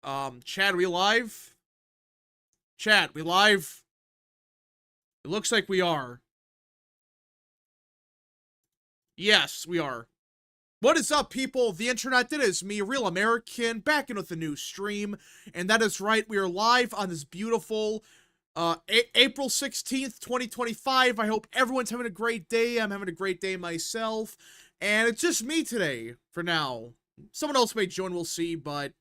Chad, we live? Chad, we live? It looks like we are. Yes, we are. What is up, people? The internet, it is me, Real American, back in with a new stream. And that is right, we are live on this beautiful April 16th, 2025. I hope everyone's having a great day. I'm having a great day myself. And it's just me today, for now. Someone else may join, we'll see, but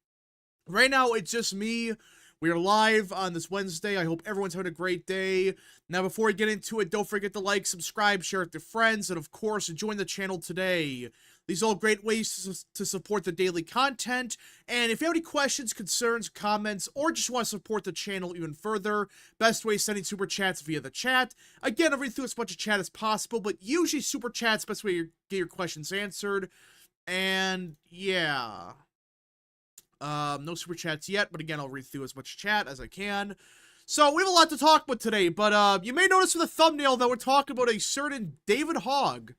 right now, it's just me. We are live on this Wednesday. I hope everyone's having a great day. Now, before we get into it, don't forget to like, subscribe, share it to friends, and of course, join the channel today. These are all great ways to support the daily content. And if you have any questions, concerns, comments, or just want to support the channel even further, best way is sending super chats via the chat. Again, I'll read through as much of chat as possible, but usually super chat's best way to get your questions answered. And yeah. No super chats yet, but again, I'll read through as much chat as I can. So, we have a lot to talk about today, but you may notice from the thumbnail that we're talking about a certain David Hogg.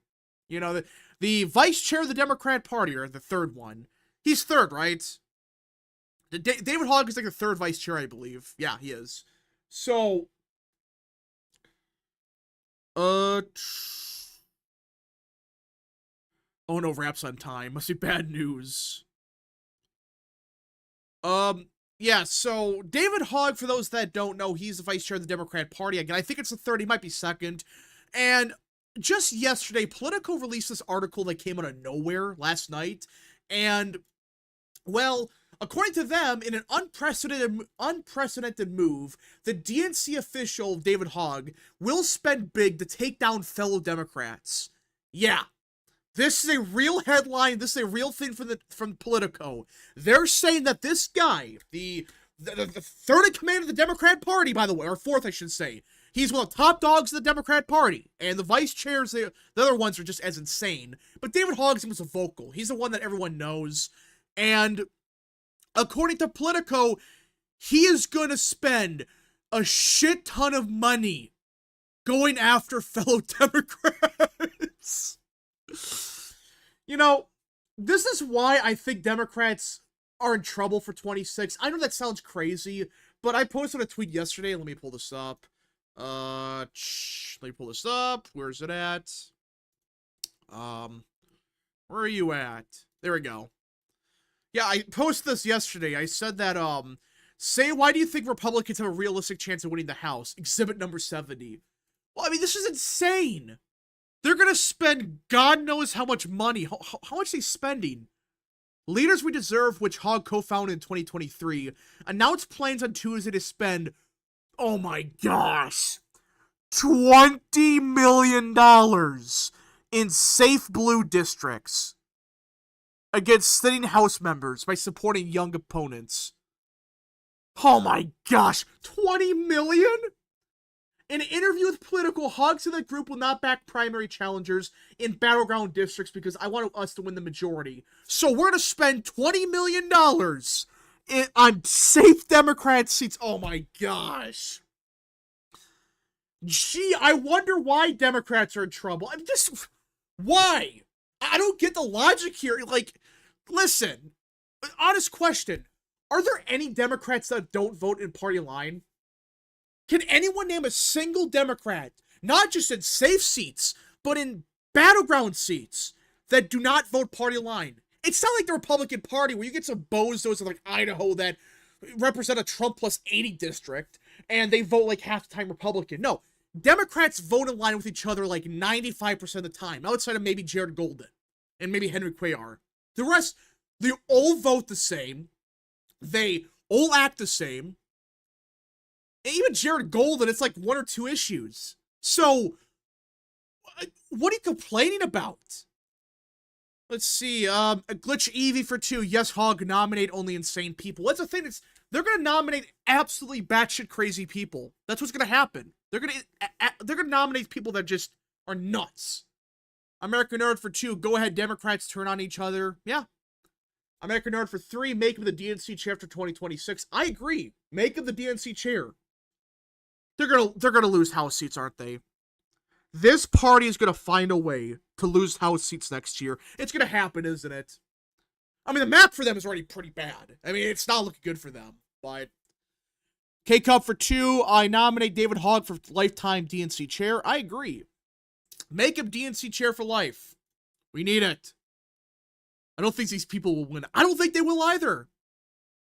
You know, the vice chair of the Democrat Party, or the third one. He's third, right? David Hogg is like the third vice chair, I believe. Yeah, he is. So, oh no, wraps on time. Must be bad news. Yeah, so David Hogg, for those that don't know, he's the vice chair of the Democrat Party. Again, I think it's the third, he might be second. And just yesterday, Politico released this article that came out of nowhere last night. And, well, according to them, in an unprecedented move, the DNC official, David Hogg, will spend big to take down fellow Democrats. Yeah. This is a real headline. This is a real thing from Politico. They're saying that this guy, the third in command of the Democrat Party, by the way, or fourth, I should say, he's one of the top dogs of the Democrat Party, and the vice chairs, the other ones are just as insane. But David Hogg's was a vocal. He's the one that everyone knows, and according to Politico, he is going to spend a shit ton of money going after fellow Democrats. You know, this is why I think Democrats are in trouble for 26. I know that sounds crazy, but I posted a tweet yesterday. Let me pull this up. Let me pull this up. Where's it at? Where are you at? There we go. Yeah, I posted this yesterday. I said that, say, why do you think Republicans have a realistic chance of winning the House? Exhibit number 70. Well, I mean, this is insane. They're going to spend God knows how much money. How much are they spending? Leaders We Deserve, which Hogg co-founded in 2023, announced plans on Tuesday to spend, oh my gosh, $20 million in safe blue districts against sitting House members by supporting young opponents. Oh my gosh, 20 million? In an interview with Politico, Hogg said that group will not back primary challengers in battleground districts because I want us to win the majority. So we're going to spend $20 million on safe Democrat seats. Oh my gosh. Gee, I wonder why Democrats are in trouble. I'm just, why? I don't get the logic here. Like, listen, honest question. Are there any Democrats that don't vote in party line? Can anyone name a single Democrat, not just in safe seats, but in battleground seats, that do not vote party line? It's not like the Republican Party where you get some bozos in like Idaho that represent a Trump plus 80 district, and they vote like half the time Republican. No, Democrats vote in line with each other like 95% of the time, outside of maybe Jared Golden and maybe Henry Cuellar. The rest, they all vote the same. They all act the same. Even Jared Golden, it's like one or two issues. So, what are you complaining about? Let's see, a glitch Evie for 2. Yes, Hogg, nominate only insane people. That's the thing, they're gonna nominate absolutely batshit crazy people. That's what's gonna happen. They're gonna nominate people that just are nuts. American Nerd for 2, go ahead, Democrats turn on each other. Yeah. American Nerd for 3, make him the DNC chair after 2026. I agree. Make him the DNC chair. They're gonna lose House seats, aren't they? This party is gonna find a way to lose House seats next year. It's gonna happen, isn't it? I mean, the map for them is already pretty bad. I mean, it's not looking good for them. But K-Cup for 2, I nominate David Hogg for lifetime DNC chair. I agree. Make him DNC chair for life. We need it. I don't think these people will win. I don't think they will either.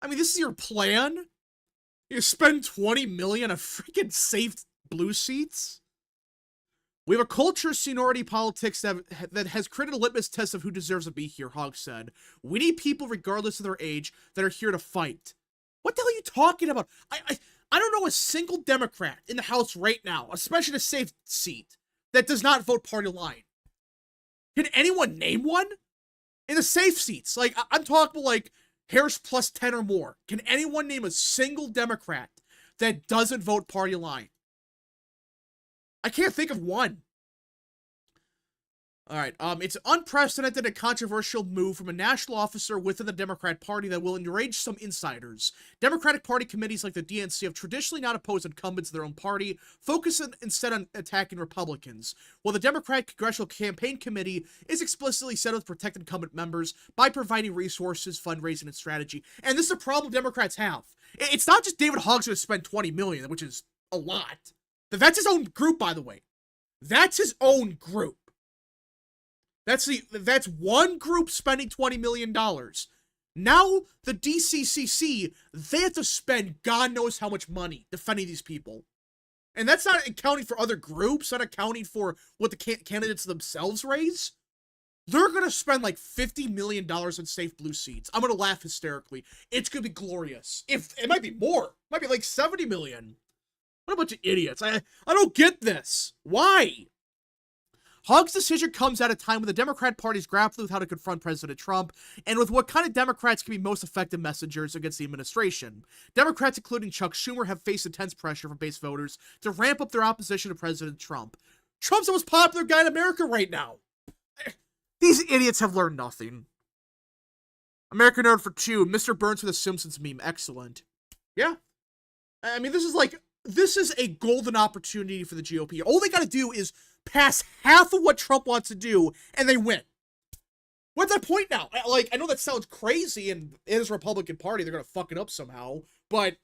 I mean, this is your plan? You spend $20 million on freaking safe blue seats? We have a culture of seniority politics that has created a litmus test of who deserves to be here, Hogg said. We need people, regardless of their age, that are here to fight. What the hell are you talking about? I don't know a single Democrat in the House right now, especially a safe seat, that does not vote party line. Can anyone name one? In the safe seats, like, I'm talking like Harris plus 10 or more. Can anyone name a single Democrat that doesn't vote party line? I can't think of one. All right, it's unprecedented and controversial move from a national officer within the Democrat Party that will enrage some insiders. Democratic Party committees like the DNC have traditionally not opposed incumbents of their own party, focusing instead on attacking Republicans, while the Democratic Congressional Campaign Committee is explicitly set up to protect incumbent members by providing resources, fundraising, and strategy. And this is a problem Democrats have. It's not just David Hogg's going to spend $20 million, which is a lot. That's his own group, by the way. That's his own group. That's one group spending $20 million. Now, the DCCC, they have to spend God knows how much money defending these people. And that's not accounting for other groups, not accounting for what the candidates themselves raise. They're going to spend like $50 million on safe blue seats. I'm going to laugh hysterically. It's going to be glorious. It might be more. It might be like $70 million. What a bunch of idiots. I don't get this. Why? Hogg's decision comes at a time when the Democrat Party is grappling with how to confront President Trump and with what kind of Democrats can be most effective messengers against the administration. Democrats, including Chuck Schumer, have faced intense pressure from base voters to ramp up their opposition to President Trump. Trump's the most popular guy in America right now. These idiots have learned nothing. American Nerd for 2, Mr. Burns for the Simpsons meme. Excellent. Yeah. I mean, this is a golden opportunity for the GOP. All they got to do is pass half of what Trump wants to do, and they win. What's that point now? Like, I know that sounds crazy, and in his Republican Party, they're going to fuck it up somehow, but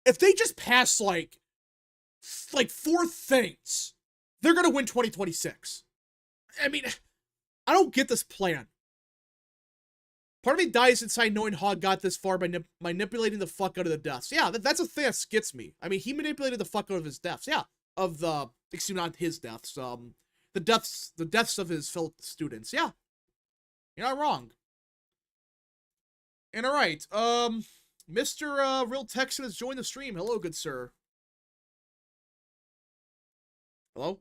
if they just pass, like 4 things, they're going to win 2026. I mean, I don't get this plan. Part of me dies inside knowing Hogg got this far by manipulating the fuck out of the deaths. Yeah, that's a thing that gets me. I mean, he manipulated the fuck out of his deaths. Yeah, excuse me, not his deaths. The deaths of his fellow students. Yeah, you're not wrong. And all right, Mr. Real Texan has joined the stream. Hello, good sir. Hello.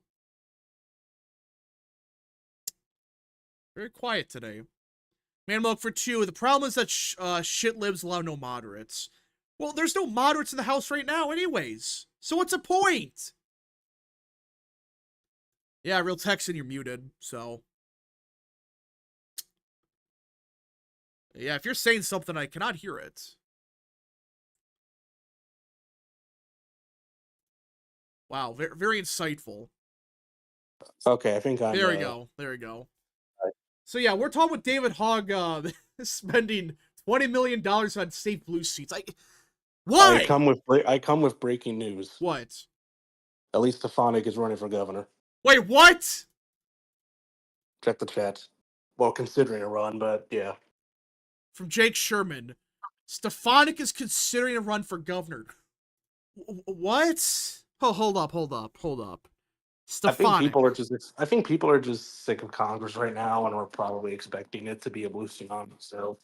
Very quiet today. Man Milk for 2. The problem is that shit libs allow no moderates. Well, there's no moderates in the house right now anyways. So what's the point? Yeah, Real Texan, you're muted, so. Yeah, if you're saying something, I cannot hear it. Wow, very, very insightful. Okay, I think I'm... There we go. There we go. So yeah, we're talking with David Hogg spending $20 million on safe blue seats. Why? I come with breaking news. What? At least Stefanik is running for governor. Wait, what? Check the chat. Well, considering a run, but yeah. From Jake Sherman, Stefanik is considering a run for governor. What? Oh, hold up. Stefanik. I think people are just sick of Congress right now, and we're probably expecting it to be a blue tsunami. So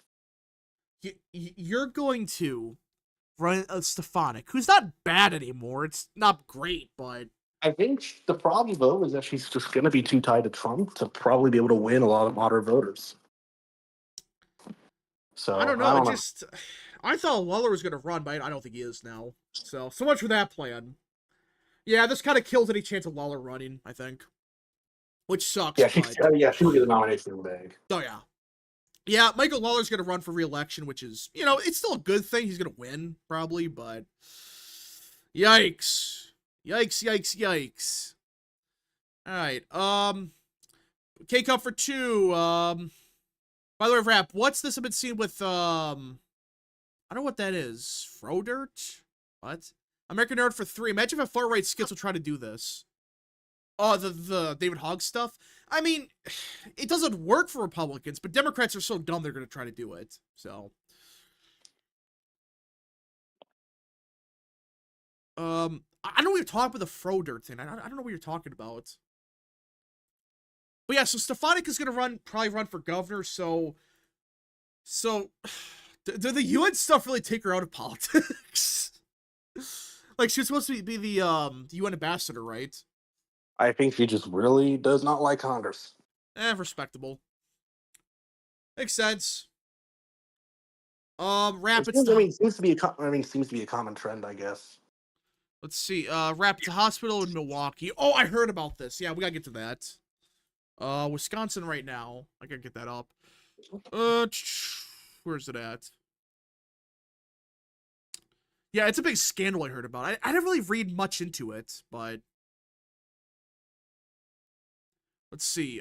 you're going to run a Stefanik, who's not bad anymore. It's not great, but I think the problem though is that she's just going to be too tied to Trump to probably be able to win a lot of moderate voters. So I don't know. I thought Weller was going to run, but I don't think he is now. So much for that plan. Yeah, this kind of kills any chance of Lawler running, I think. Which sucks. Yeah, she'll get the nomination in the bag. Oh, yeah. Yeah, Michael Lawler's going to run for re-election, which is, it's still a good thing. He's going to win, probably, but yikes. Yikes. All right. K-Cup for 2. By the way, Rap, what's this I've been seeing with, I don't know what that is. Frodert? What? American Nerd for 3. Imagine if a far-right skits will try to do this. Oh, the David Hogg stuff? I mean, it doesn't work for Republicans, but Democrats are so dumb they're going to try to do it. So, I don't know what you're talking about the Frodert thing. I don't know what you're talking about. But yeah, so Stefanik is going to probably run for governor, so did the UN stuff really take her out of politics? Like, she was supposed to be the UN ambassador, right? I think she just really does not like Congress. Respectable. Makes sense. Seems to be a common trend, I guess. Let's see. Rapids Hospital in Milwaukee. Oh, I heard about this. Yeah, we gotta get to that. Wisconsin right now. I gotta get that up. Where's it at? Yeah, it's a big scandal I heard about. I didn't really read much into it, but let's see.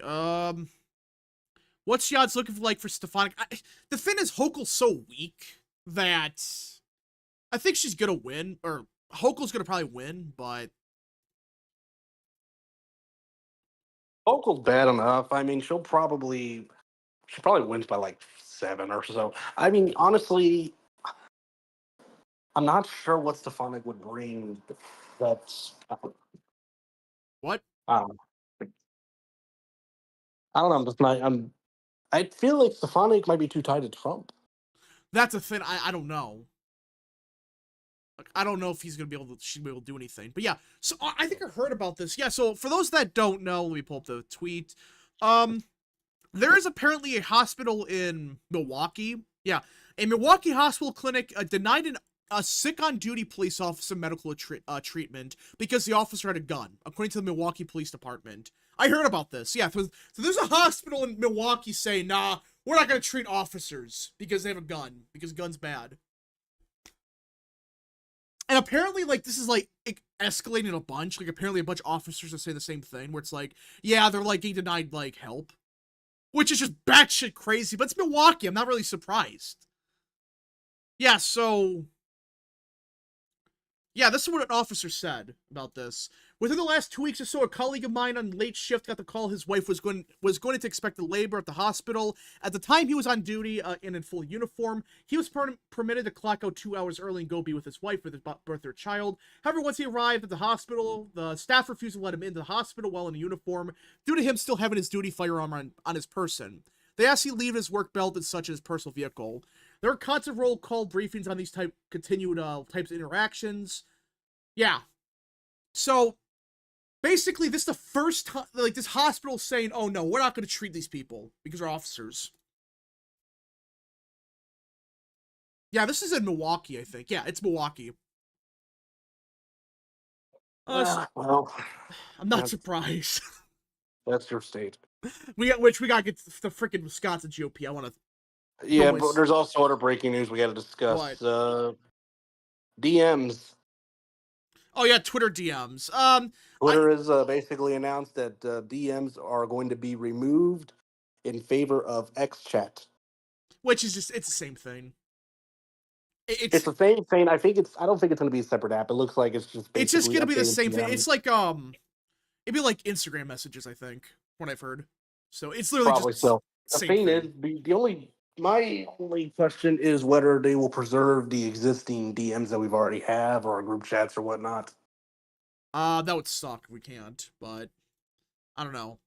What's the odds looking like for Stefanik? The thing is, Hochul's so weak that I think she's gonna win, or Hochul's gonna probably win, but Hochul's bad enough. I mean, she probably wins by like 7 or so. I mean, honestly, I'm not sure what Stefanik would bring. That's what? um, I don't know. I'm just not. I feel like Stefanik might be too tied to Trump. That's a thing. I don't know. Like, I don't know if she's gonna be able to do anything. But yeah, so I think I heard about this. Yeah, so for those that don't know, let me pull up the tweet. There is apparently a hospital in Milwaukee. Yeah, a Milwaukee hospital clinic denied a sick on duty police officer medical treatment because the officer had a gun, according to the Milwaukee Police Department. I heard about this. Yeah, so there's a hospital in Milwaukee saying, nah, we're not gonna treat officers because they have a gun, because gun's bad. And apparently, like, this is, like, escalating a bunch. Like, apparently a bunch of officers are saying the same thing, where it's like, yeah, they're, like, getting denied, like, help. Which is just batshit crazy, but it's Milwaukee. I'm not really surprised. Yeah, so yeah, this is what an officer said about this. Within the last 2 weeks or so, a colleague of mine on late shift got the call his wife was going into expected labor at the hospital. At the time he was on duty and in full uniform, he was permitted to clock out 2 hours early and go be with his wife with his birth their child. However, once he arrived at the hospital, the staff refused to let him into the hospital while in a uniform due to him still having his duty firearm on his person. They asked he leave his work belt and such as his personal vehicle. There are constant roll call briefings on these continued types of interactions. Yeah. So basically, this is the first time, like, this hospital saying, oh no, we're not going to treat these people because they're officers. Yeah, this is in Milwaukee, I think. Yeah, it's Milwaukee. Well, I'm not surprised. That's your state. we gotta get to the freaking Wisconsin GOP. I want to. Yeah, but there's also other breaking news we got to discuss. DMs. Oh yeah, Twitter DMs. Twitter has basically announced that DMs are going to be removed in favor of XChat. Which is just, it's the same thing. It's the same thing. I don't think it's going to be a separate app. It looks like it's just basically it's just going to be the same DMs. thing. It's like it'd be like Instagram messages, I think, what I've heard. So it's literally probably just so. The thing is, my only question is whether they will preserve the existing DMs that we've already have, or group chats or whatnot. That would suck if we can't, but I don't know.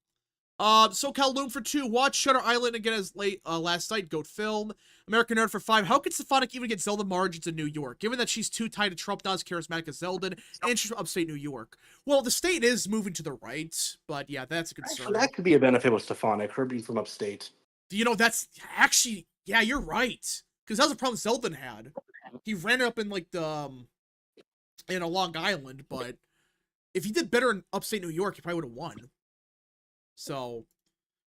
SoCal Loom for 2. Watch Shutter Island again as late last night. Goat film. American Nerd for 5. How can Stefanik even get Zeldin margins in New York, given that she's too tied to Trump, not as charismatic as Zeldin, and she's from upstate New York? Well, the state is moving to the right, but yeah, that's a concern. Actually, that could be a benefit with Stefanik, her being from upstate. You know, that's actually, yeah, you're right. Because that was a problem Zeldin had. He ran up in, like, in a Long Island, but if he did better in upstate New York, he probably would have won. So,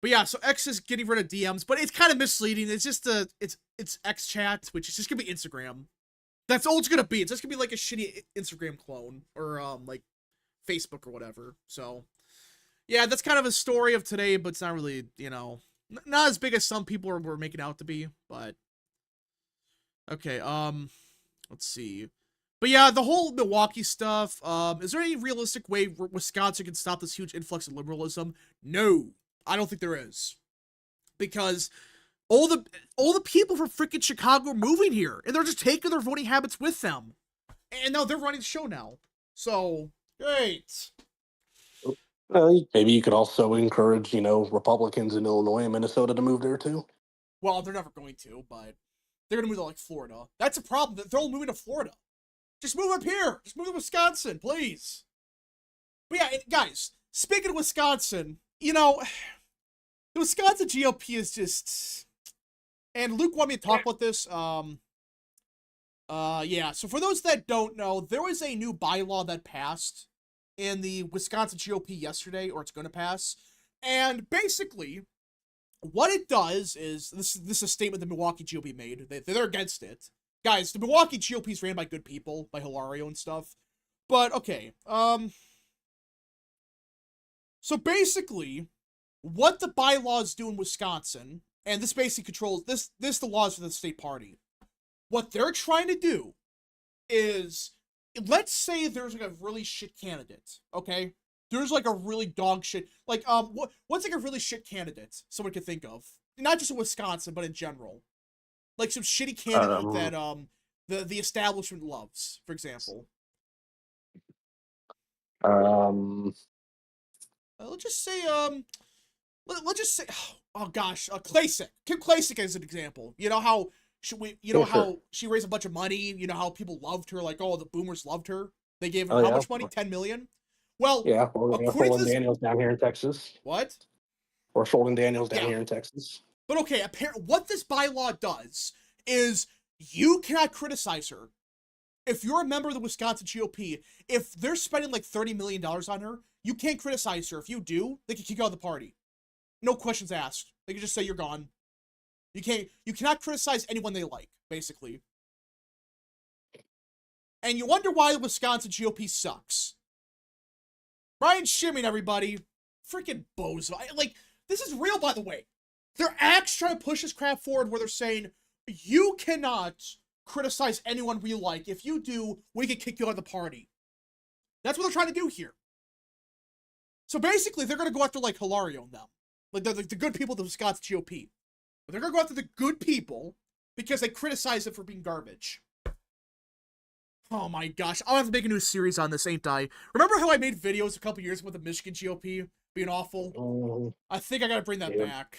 but yeah, so X is getting rid of DMs, but it's kind of misleading. It's just it's X chat, which is just gonna be Instagram. That's all it's gonna be. It's just gonna be like a shitty Instagram clone, or like Facebook or whatever. So, yeah, that's kind of a story of today, but it's not really, you know, Not as big as some people were making out to be, but okay. Let's see. But yeah, the whole Milwaukee stuff. Is there any realistic way Wisconsin can stop this huge influx of liberalism? No, I don't think there is, because all the people from freaking Chicago are moving here, and they're just taking their voting habits with them, and now they're running the show now. So great. Maybe you could also encourage, Republicans in Illinois and Minnesota to move there too. Well, they're never going to, but they're gonna move to like Florida. That's a problem. They're all moving to Florida. Just move up here. Just move to Wisconsin, please. But yeah, guys, speaking of Wisconsin, the Wisconsin GOP is just. And Luke wanted me to talk about this. Yeah. So for those that don't know, there was a new bylaw that passed in the Wisconsin GOP yesterday, or it's going to pass. And basically, what it does is this is a statement the Milwaukee GOP made. They're against it. Guys, the Milwaukee GOP is ran by good people, by Hilario and stuff. But okay, so basically, what the bylaws do in Wisconsin, and this basically controls this the laws for the state party. What they're trying to do is, let's say there's like a really shit candidate, okay? There's like a really dog shit, like what's like a really shit candidate someone could think of? Not just in Wisconsin, but in general. Like some shitty candidate that the establishment loves, for example. Let's just say let's just say, oh gosh, Klasick. Kim Klasick as an example. You know how how she raised a bunch of money. You know how people loved her. Like, oh, the boomers loved her. They gave her how much money? 10 million. Well, yeah, or according to this, Daniels down here in Texas. What? Or Sheldon Daniels down here in Texas. But okay, what this bylaw does is you cannot criticize her. If you're a member of the Wisconsin GOP, if they're spending like $30 million on her, you can't criticize her. If you do, they can kick you out of the party. No questions asked. They can just say you're gone. You cannot criticize anyone they like, basically. And you wonder why the Wisconsin GOP sucks. Brian Shimon, everybody. Freaking bozo. Like, this is real, by the way. They're actually trying to push this crap forward where they're saying, you cannot criticize anyone we like. If you do, we can kick you out of the party. That's what they're trying to do here. So basically, they're going to go after, like, Hilario and them. Like, the good people of the Wisconsin GOP. But they're going to go after the good people because they criticize it for being garbage. Oh my gosh. I'll have to make a new series on this, ain't I? Remember how I made videos a couple years ago with the Michigan GOP being awful? I think I got to bring that back.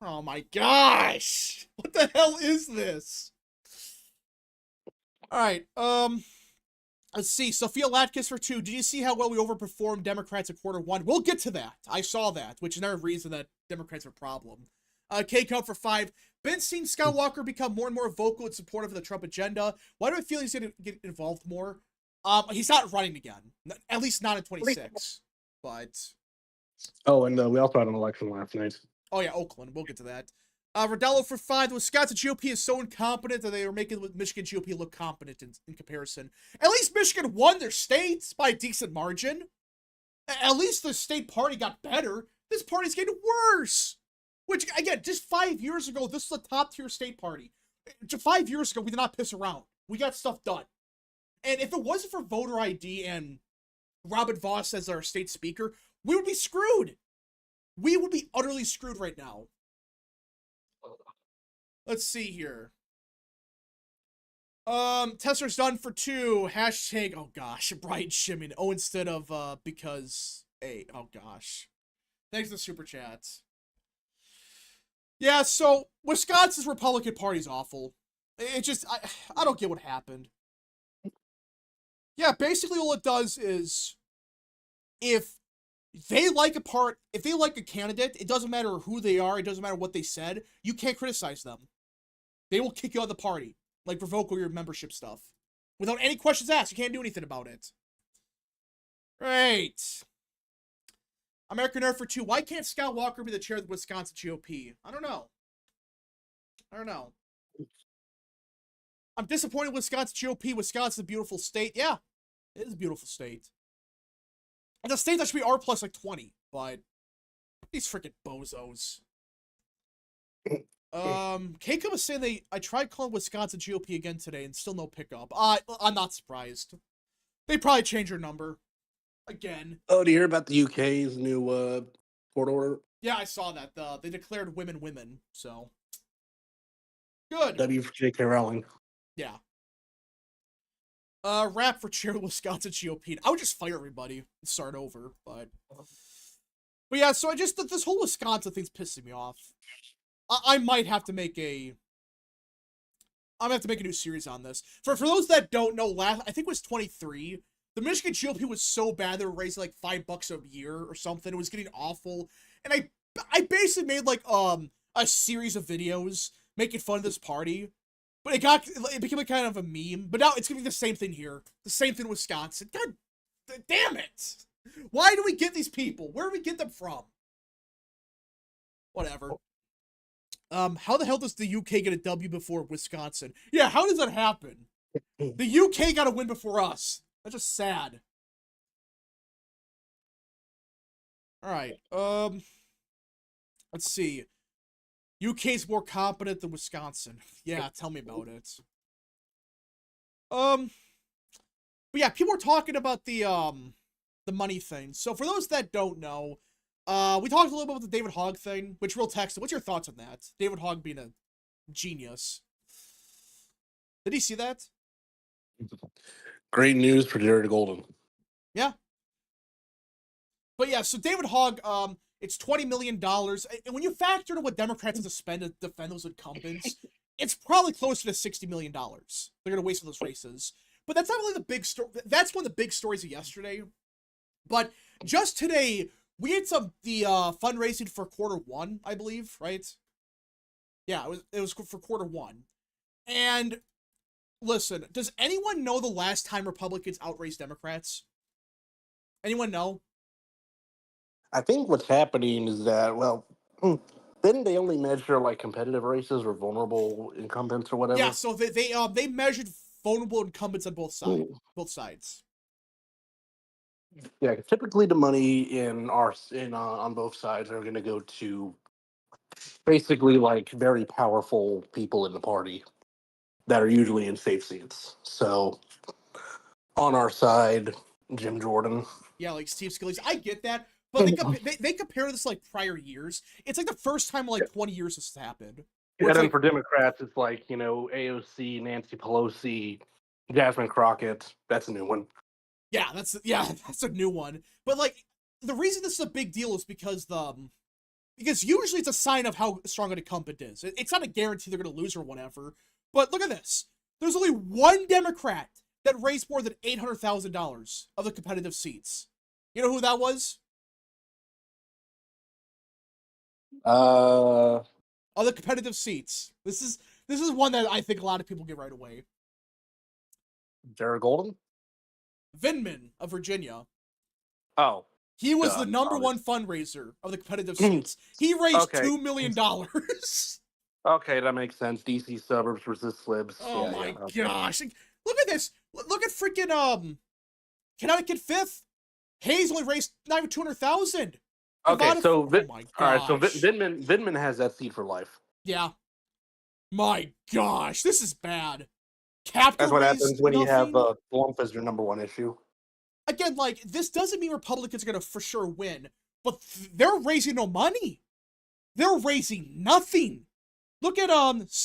Oh my gosh. What the hell is this? Alright, let's see. Sophia Latkus for 2. Did you see how well we overperformed Democrats at Q1? We'll get to that. I saw that, which is another reason that Democrats are a problem. K-Cup for 5. Been seeing Scott Walker become more and more vocal and supportive of the Trump agenda. Why do I feel he's going to get involved more? He's not running again. At least not in 26. But... Oh, and we also had an election last night. Oh yeah, Oakland. We'll get to that. Rodello for 5. The Wisconsin GOP is so incompetent that they are making the Michigan GOP look competent in comparison. At least Michigan won their states by a decent margin. At least the state party got better. This party's getting worse. Which, again, just 5 years ago, this was a top-tier state party. 5 years ago, we did not piss around. We got stuff done. And if it wasn't for voter ID and Robin Voss as our state speaker, we would be screwed. We would be utterly screwed right now. Let's see here. Tesser's done for 2. Hashtag, oh gosh, Brian Shimon. Oh, instead of, because, hey, oh gosh. Thanks for the super chats. Yeah, so Wisconsin's Republican Party's awful. It just, I don't get what happened. Yeah, basically all it does is, if they like a candidate, it doesn't matter who they are, it doesn't matter what they said, you can't criticize them. They will kick you out of the party. Like, revoke all your membership stuff. Without any questions asked, you can't do anything about it. Right. American Nerd for 2. Why can't Scott Walker be the chair of the Wisconsin GOP? I don't know. I'm disappointed with Wisconsin GOP. Wisconsin's a beautiful state. Yeah, it is a beautiful state. It's a state that should be R plus like 20, but these freaking bozos. Keiko was saying I tried calling Wisconsin GOP again today and still no pickup. I'm not surprised. They probably changed their number again. Oh, do you hear about the UK's new court order? Yeah, I saw that. They declared women, so good. W for J.K. Rowling. Yeah. Rap for chair of Wisconsin GOP. I would just fire everybody and start over, but yeah. So this whole Wisconsin thing's pissing me off. I might have to make a. I'm gonna have to make a new series on this. For those that don't know, I think it was 23. The Michigan GOP was so bad they were raising like $5 a year or something. It was getting awful, and I basically made like a series of videos making fun of this party. But it became like kind of a meme. But now it's gonna be the same thing here. The same thing in Wisconsin. God damn it! Why do we get these people? Where do we get them from? Whatever. How the hell does the UK get a W before Wisconsin? Yeah, how does that happen? The UK got a win before us. That's just sad. All right. Let's see. UK's more competent than Wisconsin. Yeah, tell me about it. But yeah, people are talking about the money thing. So for those that don't know, we talked a little bit about the David Hogg thing, which real text. What's your thoughts on that? David Hogg being a genius. Did he see that? Great news for Jared Golden. Yeah. But yeah, so David Hogg, it's $20 million. And when you factor in what Democrats have to spend to defend those incumbents, it's probably closer to $60 million. They're going to waste on those races. But that's not really the big story. That's one of the big stories of yesterday. But just today, we had the fundraising for Q1, I believe, right? Yeah, it was for Q1. And listen, does anyone know the last time Republicans outraised Democrats? Anyone know? I think what's happening is that, well, didn't they only measure like competitive races or vulnerable incumbents or whatever? Yeah, so they measured vulnerable incumbents on both sides. Yeah, typically the money on both sides are going to go to basically like very powerful people in the party that are usually in safe seats. So on our side, Jim Jordan. Yeah, like Steve Scalise. I get that, but they compare this like prior years. It's like the first time in like 20 years this has happened. And then Like, for Democrats, it's like, AOC, Nancy Pelosi, Jasmine Crockett. That's a new one. yeah, that's a new one. But like the reason this is a big deal is because usually it's a sign of how strong an incumbent is. It's not a guarantee they're going to lose or whatever. But look at this. There's only one Democrat that raised more than $800,000 of the competitive seats. You know who that was? Of the competitive seats. This is one that I think a lot of people get right away. Jared Golden? Vindman of Virginia. Oh. He was the number one fundraiser of the competitive seats. He raised $2 million. Okay, that makes sense. DC suburbs versus slibs. Oh my gosh. Look at this. Look at freaking Connecticut 5th. Hayes only raised not even 200,000. Okay, so oh my gosh. all right, so Vindman has that seat for life. Yeah. My gosh, this is bad. Captain That's what happens when you have Flump as your number one issue. Again, like, this doesn't mean Republicans are going to for sure win, but they're raising no money. They're raising nothing. Look at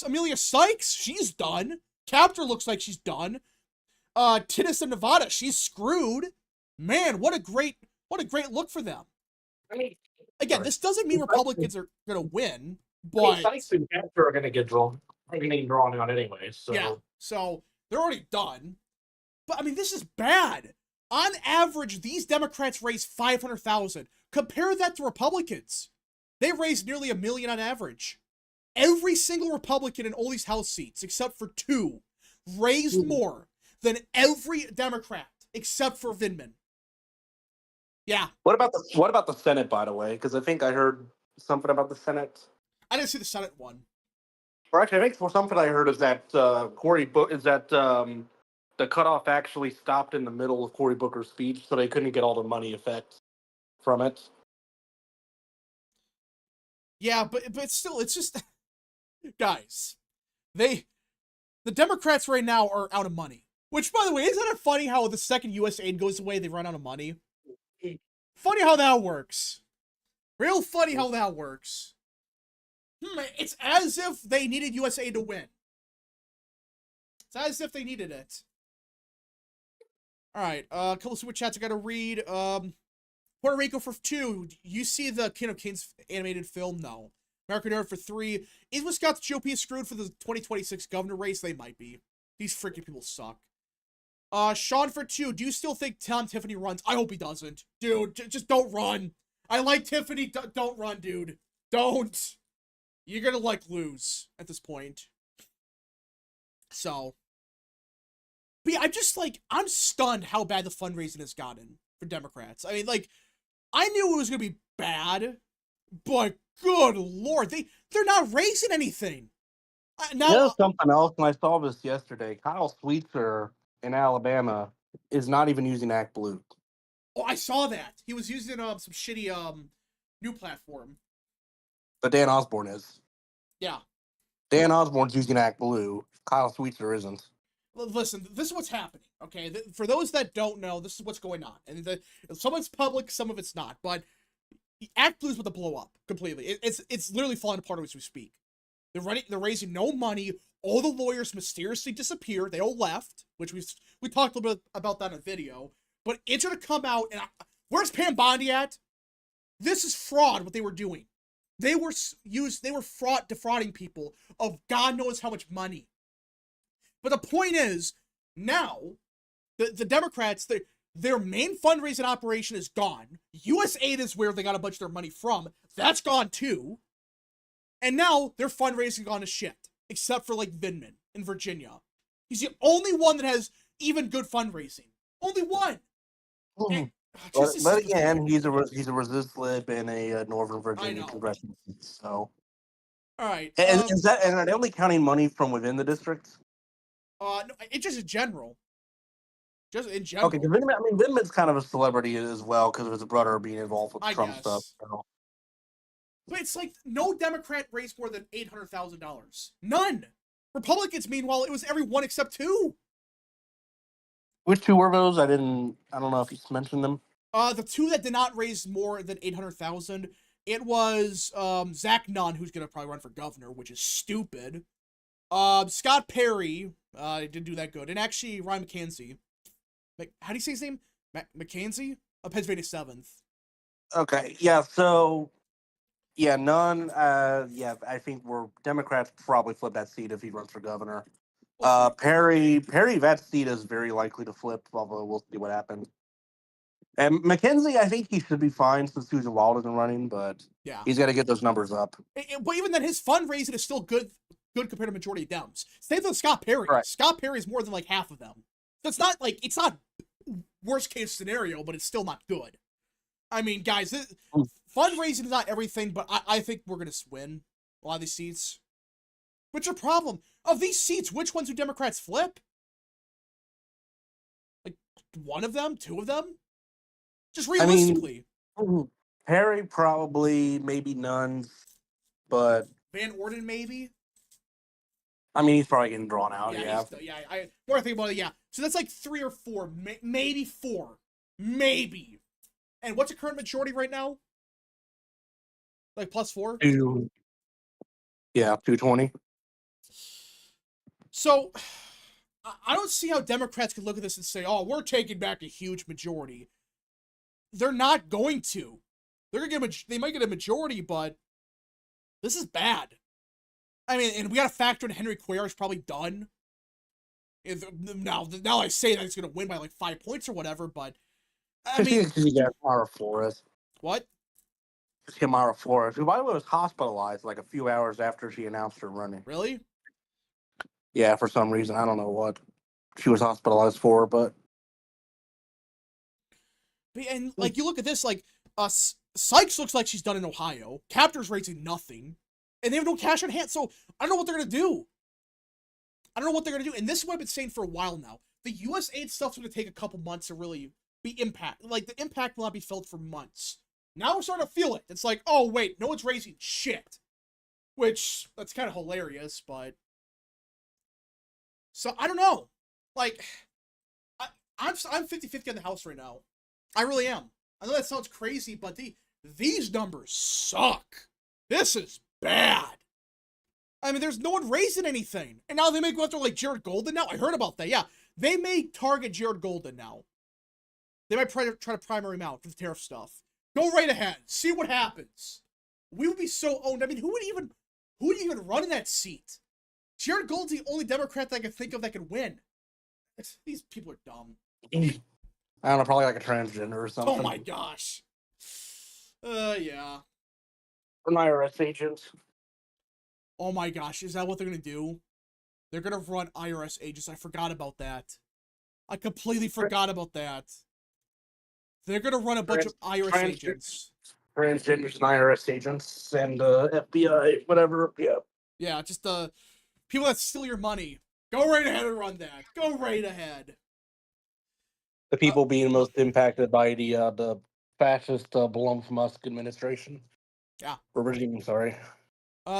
Amelia Sykes. She's done. Captor looks like she's done. Tinnis in Nevada. She's screwed. Man, what a great look for them. I mean, again, this doesn't mean Republicans are going to win, but Sykes and Captor are going to get drawn. Are going to get drawn out anyway. So yeah, so they're already done. But I mean, this is bad. On average, these Democrats raise 500,000. Compare that to Republicans. They raise nearly $1 million on average. Every single Republican in all these House seats, except for 2, raised more than every Democrat except for Vindman. Yeah. What about the Senate, by the way? Because I think I heard something about the Senate. I didn't see the Senate one. Or actually, I think something I heard is that the cutoff actually stopped in the middle of Cory Booker's speech, so they couldn't get all the money effect from it. Yeah, but still, it's just Guys, the Democrats right now are out of money. Which, by the way, isn't it funny how the second U.S. aid goes away, they run out of money? Funny how that works. Real funny how that works. It's as if they needed U.S. aid to win. It's as if they needed it. Alright, a couple super chats I gotta read. Puerto Rico for 2. You see the King of Kings animated film? No. American Nerd for 3. Is Wisconsin GOP screwed for the 2026 governor race? They might be. These freaking people suck. Sean for 2. Do you still think Tom Tiffany runs? I hope he doesn't. Dude, just don't run. I like Tiffany. Don't run, dude. Don't. You're gonna, like, lose at this point. So. But yeah, I'm stunned how bad the fundraising has gotten for Democrats. I mean, like, I knew it was gonna be bad, but good lord, they're not raising anything. Now something else, and I saw this yesterday. Kyle Sweetser in Alabama is not even using ActBlue. Oh, I saw that. He was using some shitty new platform. But Dan Osborne is. Yeah. Dan Osborne's using ActBlue. Kyle Sweetser isn't. Listen, this is what's happening, okay? For those that don't know, this is what's going on. And some of it's public, some of it's not. But ActBlue is about to blow up completely. It's literally falling apart as we speak. They're raising no money. All the lawyers mysteriously disappeared. They all left, which we talked a little bit about that in a video. But it's gonna come out, and where's Pam Bondi at? This is fraud. What they were doing, they were defrauding people of God knows how much money. But the point is, now the Democrats, their main fundraising operation is gone. U.S. aid is where they got a bunch of their money from. That's gone too. And now their fundraising gone to shit, except for like Vindman in Virginia. He's the only one that has even good fundraising. Only one. And, but again, he's a resist lib in a Northern Virginia congressional seat. So, all right. And are they only counting money from within the district? No, it's just in general. Just in general. Okay, Vindman's kind of a celebrity as well because of his brother being involved with Trump stuff. So. But it's like no Democrat raised more than $800,000. None. Republicans, meanwhile, it was everyone except 2. Which 2 were those? I don't know if you mentioned them. The 2 that did not raise more than $800,000. It was Zach Nunn, who's gonna probably run for governor, which is stupid. Scott Perry didn't do that good, and actually Ryan McKenzie. How do you say his name? McKenzie? Pennsylvania 7th. Okay, yeah. So, yeah, Nunn. Yeah, I think Democrats probably flip that seat if he runs for governor. Perry, that seat is very likely to flip, although we'll see what happens. And McKenzie, I think he should be fine since Susan Wald isn't running, but yeah, he's got to get those numbers up. But even then, his fundraising is still good compared to majority of Dems. Same with Scott Perry. Right. Scott Perry is more than like half of them. So it's not worst case scenario, but it's still not good. I mean, guys, fundraising is not everything, but I think we're going to win a lot of these seats. What's your problem? Of these seats, which ones do Democrats flip? Like, 1 of them? 2 of them? Just realistically. Perry probably, maybe none, but... Van Orden, maybe? I mean, he's probably getting drawn out, yeah. More I think about it, yeah. So that's like 3 or 4, maybe 4. Maybe. And what's the current majority right now? Like +4? 2. Yeah, 220. So, I don't see how Democrats could look at this and say, oh, we're taking back a huge majority. They're not going to. They're gonna they might get a majority, but this is bad. I mean, and we got to factor in Henry Cuellar is probably done. Now I say that he's going to win by like 5 points or whatever, but I mean, you got Mara Flores. What? Mara Flores, who by the way was hospitalized like a few hours after she announced her running. Really? Yeah, for some reason I don't know what she was hospitalized for, but and like you look at this, like Sykes looks like she's done in Ohio. Captor's raising nothing. And they have no cash on hand, so I don't know what they're going to do. And this is what I've been saying for a while now. The U.S. aid stuff's going to take a couple months to really be impact. Like, the impact will not be felt for months. Now we're starting to feel it. It's like, oh, wait, no one's raising shit. which that's kind of hilarious, but so I don't know. Like, I'm 50-50 on the House right now. I really am. I know that sounds crazy, but these numbers suck. This is bad. I mean, there's no one raising anything. And now they may go after, like, Jared Golden now. I heard about that, yeah. They may target Jared Golden now. They might try to primary him out for the tariff stuff. Go right ahead. See what happens. We would be so owned. I mean, who would even run in that seat? Jared Golden's the only Democrat that I can think of that could win. These people are dumb. I don't know, probably like a transgender or something. Oh my gosh. Yeah. An IRS agent. Oh my gosh, is that what they're gonna do? They're gonna run IRS agents. I forgot about that. I completely forgot about that. They're gonna run a bunch of IRS agents. Transgenders and IRS agents and FBI, whatever. Yeah. Yeah, just people that steal your money. Go right ahead and run that. Go right ahead. The people being most impacted by the fascist Blumf Musk administration. Yeah. Or regime, sorry.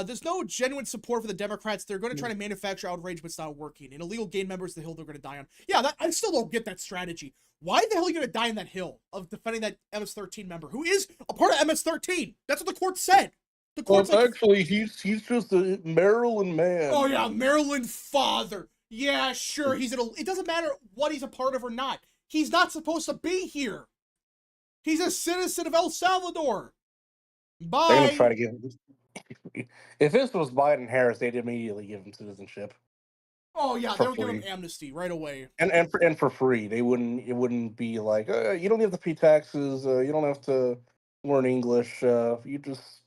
There's no genuine support for the Democrats. They're going to try to manufacture outrage, but it's not working. And illegal gain members, the hill they're going to die on. Yeah, I still don't get that strategy. Why the hell are you going to die on that hill of defending that MS-13 member who is a part of MS-13? That's what the court said. The court's like, actually, he's just a Maryland man. oh yeah, Maryland father. Yeah, sure, it doesn't matter what he's a part of or not. He's not supposed to be here. He's a citizen of El Salvador. Bye. They're going to try to give him... If this was Biden-Harris, they'd immediately give him citizenship. Oh yeah, they would give him amnesty right away. And for free. It wouldn't be like, you don't have to pay taxes, you don't have to learn English, you just...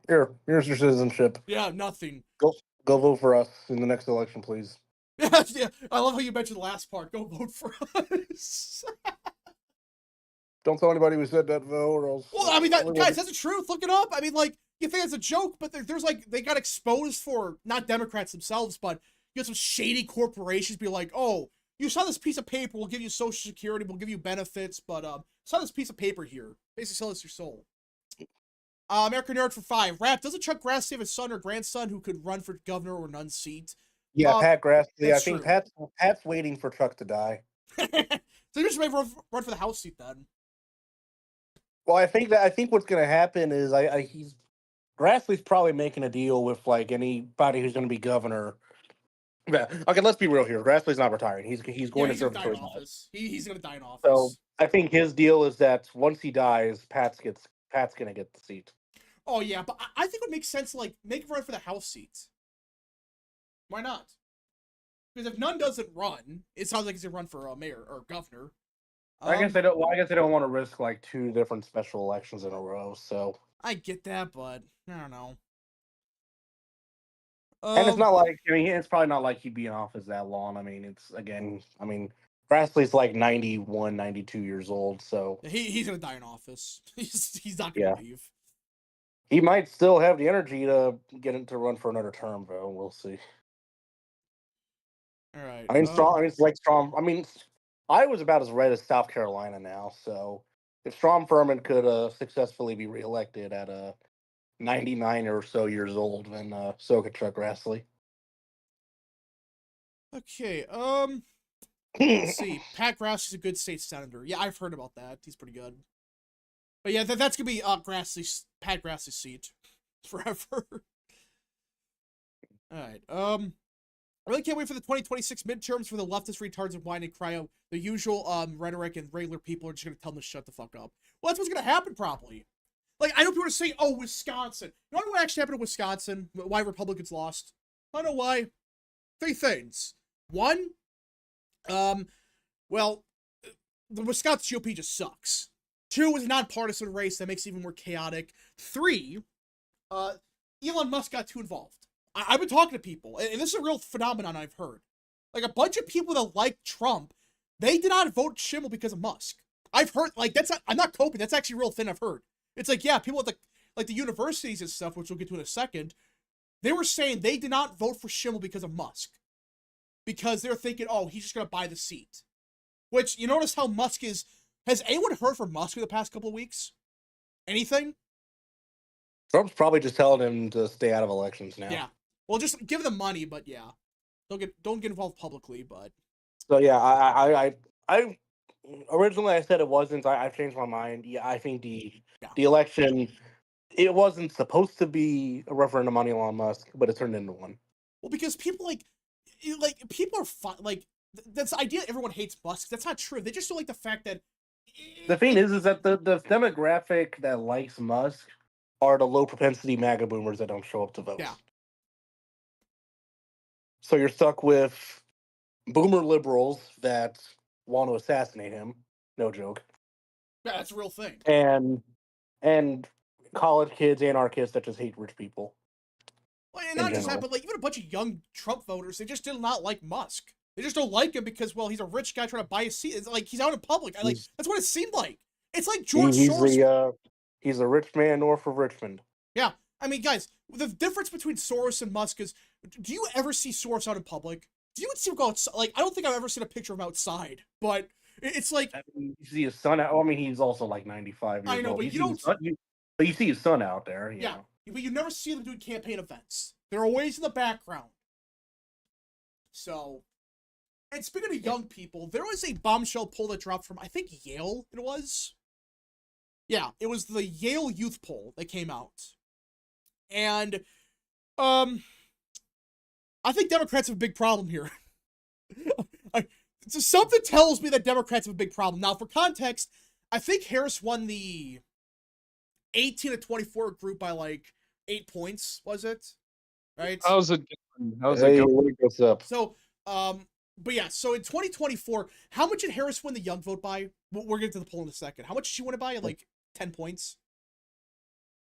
Here's your citizenship. Yeah, nothing. Go vote for us in the next election, please. Yeah, I love how you mentioned the last part. Go vote for us. Don't tell anybody we said that, though, or else... Well, I mean, guys, that's the truth. Look it up. I mean, like, you think it's a joke, but there's like, they got exposed for, not Democrats themselves, but you got some shady corporations be like, oh, you saw this piece of paper, we'll give you Social Security, we'll give you benefits, but saw this piece of paper here. Basically sell us your soul. American Nerd for 5. Rap, doesn't Chuck Grassley have a son or grandson who could run for governor or none seat? Yeah, Pat Grassley. I think true. Pat's waiting for Chuck to die. So you just may run for the House seat then. Well, I think what's going to happen is Grassley's probably making a deal with like anybody who's going to be governor. Yeah. Okay, let's be real here. Grassley's not retiring. He's going to serve for office. He's going to die in office. So I think his deal is that once he dies, Pat's going to get the seat. Oh yeah, but I think it would make sense to like make him run for the House seat. Why not? Because if none doesn't run, it sounds like he's gonna run for mayor or governor. I guess they don't. Well, I guess they don't want to risk like 2 different special elections in a row. So I get that, but I don't know. And it's not like it's probably not like he'd be in office that long. I mean, Grassley's like 91, 92 years old. So he's gonna die in office. He's not gonna leave. He might still have the energy to get him to run for another term, though. We'll see. All right. I mean, Strom. I mean, Iowa's about as red as South Carolina now. So if Strom Thurmond could successfully be reelected at 99 or so years old, then so could Chuck Grassley. Okay. Let's see. Pat Grassley's a good state senator. Yeah, I've heard about that. He's pretty good. But yeah, that's gonna be Pat Grassley's seat forever. All right. I really can't wait for the 2026 midterms for the leftist retards and whine and cry out. The usual rhetoric, and regular people are just gonna tell them to shut the fuck up. Well, that's what's gonna happen probably. Like, I know people are saying, "Oh, Wisconsin." You know what actually happened in Wisconsin? Why Republicans lost? I know why. 3 things. 1, well, the Wisconsin GOP just sucks. 2 is a nonpartisan race that makes it even more chaotic. 3, Elon Musk got too involved. I've been talking to people, and this is a real phenomenon I've heard. Like, a bunch of people that like Trump, they did not vote Schimmel because of Musk. I've heard, like, I'm not coping, that's actually a real thing I've heard. It's like, yeah, people at the universities and stuff, which we'll get to in a second, they were saying they did not vote for Schimmel because of Musk. Because they're thinking, oh, he's just going to buy the seat. Which, you notice how Musk is... Has anyone heard from Musk in the past couple of weeks? Anything? Trump's probably just telling him to stay out of elections now. Yeah. Well, just give them money, but yeah, don't get involved publicly. But So yeah, I originally I said it wasn't. I've changed my mind. Yeah, I think the election, it wasn't supposed to be a referendum on Elon Musk, but it turned into one. well, because people like people are fun. Like that's the idea. Everyone hates Musk. That's not true. They just don't like the fact that. The thing is that the demographic that likes Musk are the low propensity MAGA boomers that don't show up to vote. Yeah. So you're stuck with boomer liberals that want to assassinate him. No joke. Yeah, that's a real thing. And college kids, anarchists that just hate rich people. Well, and not just that, but like even a bunch of young Trump voters, they just did not like Musk. They just don't like him because, well, he's a rich guy trying to buy a seat. It's like he's out in public. That's what it seemed like. It's like George Soros. He's a rich man north of Richmond. Yeah, I mean, guys, the difference between Soros and Musk is: do you ever see Soros out in public? Do you see him go outside? Like, I don't think I've ever seen a picture of him outside. But it's like you see his son out. I mean, he's also like 95 years old. I know, but you don't. But you see his son out there. Yeah, but you never see them doing campaign events. They're always in the background. So. And speaking of young people, there was a bombshell poll that dropped from, I think, Yale, it was? Yeah, it was the Yale Youth Poll that came out. And, I think Democrats have a big problem here. So something tells me that Democrats have a big problem. Now, for context, I think Harris won the 18 to 24 group by, like, 8 points, was it? Right? How's it going? Hey, what's up? So, but yeah, so in 2024, how much did Harris win the young vote by? We're getting to the poll in a second. How much did she win it by? Like 10 points?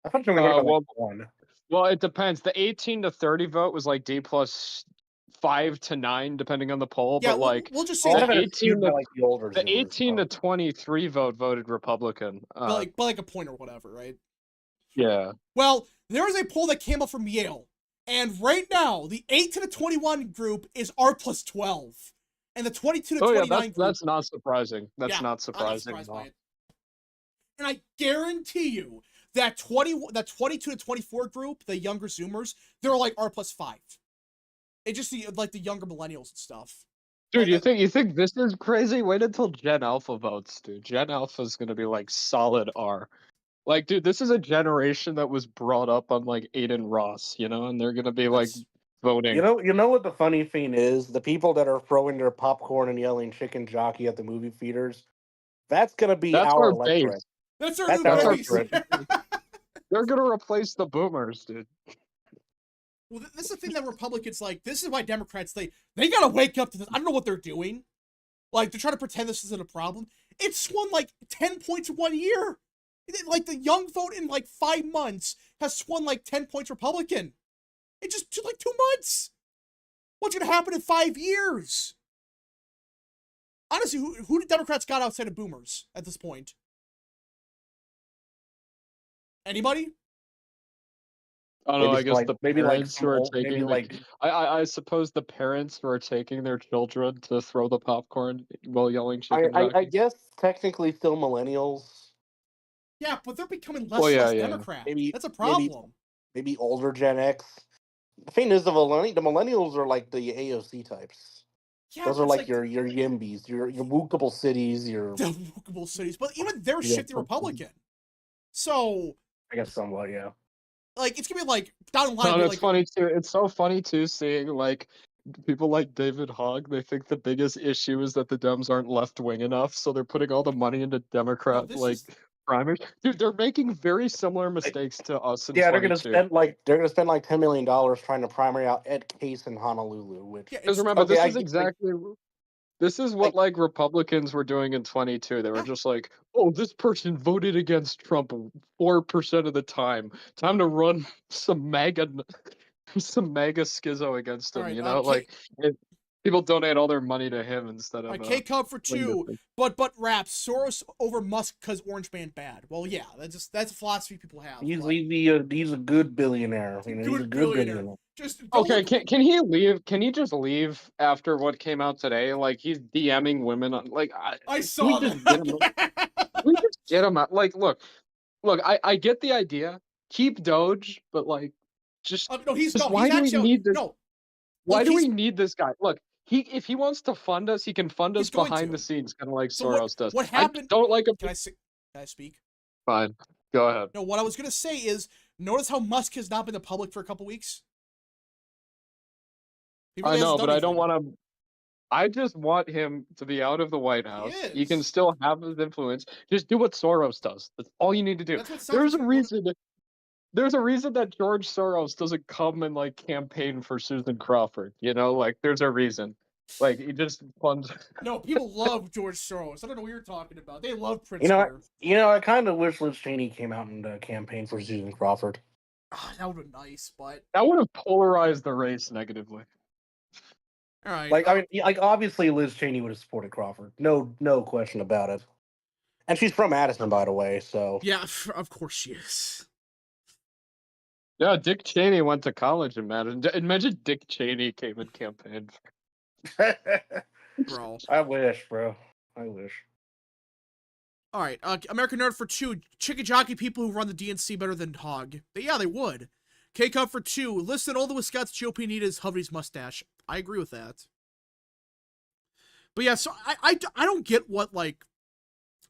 I thought you were going to one. Well, it depends. The 18 to 30 vote was like D plus 5 to 9, depending on the poll. Yeah, but like, we'll just say the that 18 to 23 vote voted Republican. by like a point or whatever, right? Yeah. Well, there was a poll that came up from Yale. And right now, the 8 to the 21 group is R plus 12. And the 22 to 29 group... that's not surprising. That's yeah, not surprising. I'm not surprised by it. And I guarantee you that 22 to 24 group, the younger Zoomers, they're like R plus 5. They just see like the younger millennials and stuff. Dude, you think this is crazy? Wait until Gen Alpha votes, dude. Gen Alpha is gonna be like solid R. Like, dude, this is a generation that was brought up on like Aiden Ross, and they're gonna be like voting. You know what the funny thing is? The people that are throwing their popcorn and yelling "chicken jockey" at the movie theaters, that's gonna be our electorate. Base. That's our new base. They're gonna replace the boomers, dude. Well, this is the thing that Republicans like. This is why Democrats they gotta wake up to this. I don't know what they're doing. Like they're trying to pretend this isn't a problem. It swung like 10 points in 1 year. Like the young vote in like 5 months has swung like 10 points Republican. It just took like 2 months. What's gonna happen in 5 years? Honestly, who do Democrats got outside of boomers at this point? Anybody? I don't know. I guess like, the parents who are taking I suppose the parents who are taking their children to throw the popcorn while yelling chicken jockey. I guess technically still millennials. Yeah, but they're becoming less Democrat. That's a problem. Maybe older Gen X. The thing is, the millennials are like the AOC types. Yeah, those are like your Yimbys, your wookable cities, the wookable cities. But even they're shifty Republican. So I guess somewhat, yeah. Like it's gonna be like down the line. No, it's funny too. It's so funny too seeing like people like David Hogg. They think the biggest issue is that the Dems aren't left wing enough, so they're putting all the money into Democrat primaries. Dude, they're making very similar mistakes to us. In 22. They're gonna spend like $10 million trying to primary out Ed Case in Honolulu. Which because remember, this is what like Republicans were doing in 22. They were just like, oh, this person voted against Trump 4% of the time. Time to run some MAGA schizo against him. Right, people donate all their money to him instead of. K-Cup for 2, but raps Soros over Musk because Orange Man bad. Well, yeah, that's a philosophy people have. He's a good billionaire. He's a good billionaire. Okay, can he leave? Can he just leave after what came out today? Like he's DMing women. I saw that. We just get him out. Like, look. I get the idea. keep Doge, but like, just No, he's just no, why he's do we actually need this? no. Why Look, do we he's need this guy? Look, if he wants to fund us, he can fund us going behind the to. scenes, kind of like So Soros does. what I happened? don't like him. Can I speak? Fine, go ahead. No, what I was gonna say is, notice how Musk has not been in the public for a couple weeks. He really I know, hasn't done but I don't anything. want to. I just want him to be out of the White House. He can is. still have his influence. Just do what Soros does. That's all you need to do. That's what sounds There's a like reason. There's a reason that George Soros doesn't come and like campaign for Susan Crawford. You know, like there's a reason. Like he just funds. No, people love George Soros. I don't know what you're talking about. They love Prince You know, Peter. I kind of wish Liz Cheney came out and campaigned for Susan Crawford. Oh, that would have been nice, but That would have polarized the race negatively. all right. Like, I mean, like obviously Liz Cheney would have supported Crawford. No question about it. And she's from Madison, by the way. So Yeah, of course she is. Yeah, Dick Cheney went to college in Madison. Imagine Dick Cheney came and campaigned. Bro. I wish, bro. I wish. All right, American Nerd for 2. Chicken jockey people who run the DNC better than Hogg. Yeah, they would. K-Cup for 2. Listen, all the Wisconsin GOP need is Hovey's mustache. I agree with that. But yeah, so I don't get what, like,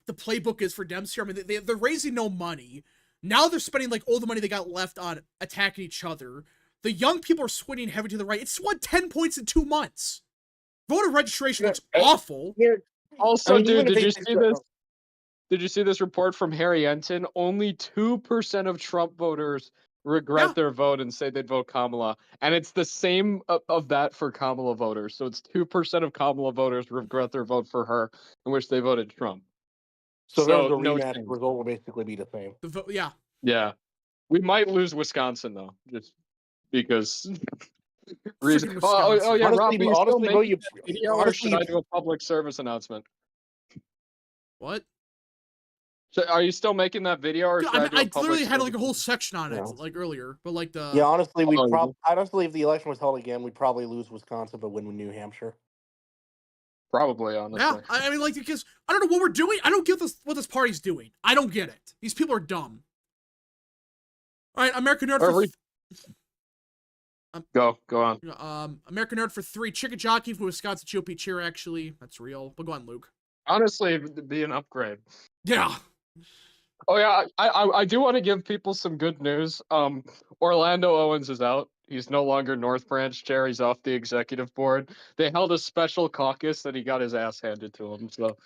the playbook is for Dems here. I mean, they're raising no money. Now they're spending, like, all the money they got left on attacking each other. The young people are swinging heavy to the right. It's won 10 points in 2 months. Voter registration looks awful. Yeah. Also, I mean, dude, even if did you they- see this? Did you see this report from Harry Enton? Only 2% of Trump voters regret their vote and say they'd vote Kamala. And it's the same of that for Kamala voters. So it's 2% of Kamala voters regret their vote for her, in which they voted Trump. So there's a no rematch. change. Result will basically be the same. Yeah. Yeah. We might lose Wisconsin, though, just because reason. Freaking Oh, yeah, Honestly, Rob, are you still honestly, bro, making that video, or should I do a public service announcement? What? So are you still making that video, or Dude, should I do a I public literally had, like, a service whole section on it, Yeah. like, earlier. But, like, the... Yeah, honestly, Oh, honestly, if the election was held again, we'd probably lose Wisconsin, but win New Hampshire. Probably, honestly. Yeah, I mean, like, because I don't know what we're doing. I don't get what this party's doing. I don't get it. These people are dumb. All right, American Nerd for... Go on. American Nerd for 3. Chicken jockey from Wisconsin GOP cheer, actually. That's real. But go on, Luke. Honestly, it'd be an upgrade. Yeah. Oh yeah, I do want to give people some good news. Orlando Owens is out. He's no longer North Branch chair. He's off the executive board. They held a special caucus and he got his ass handed to him. So,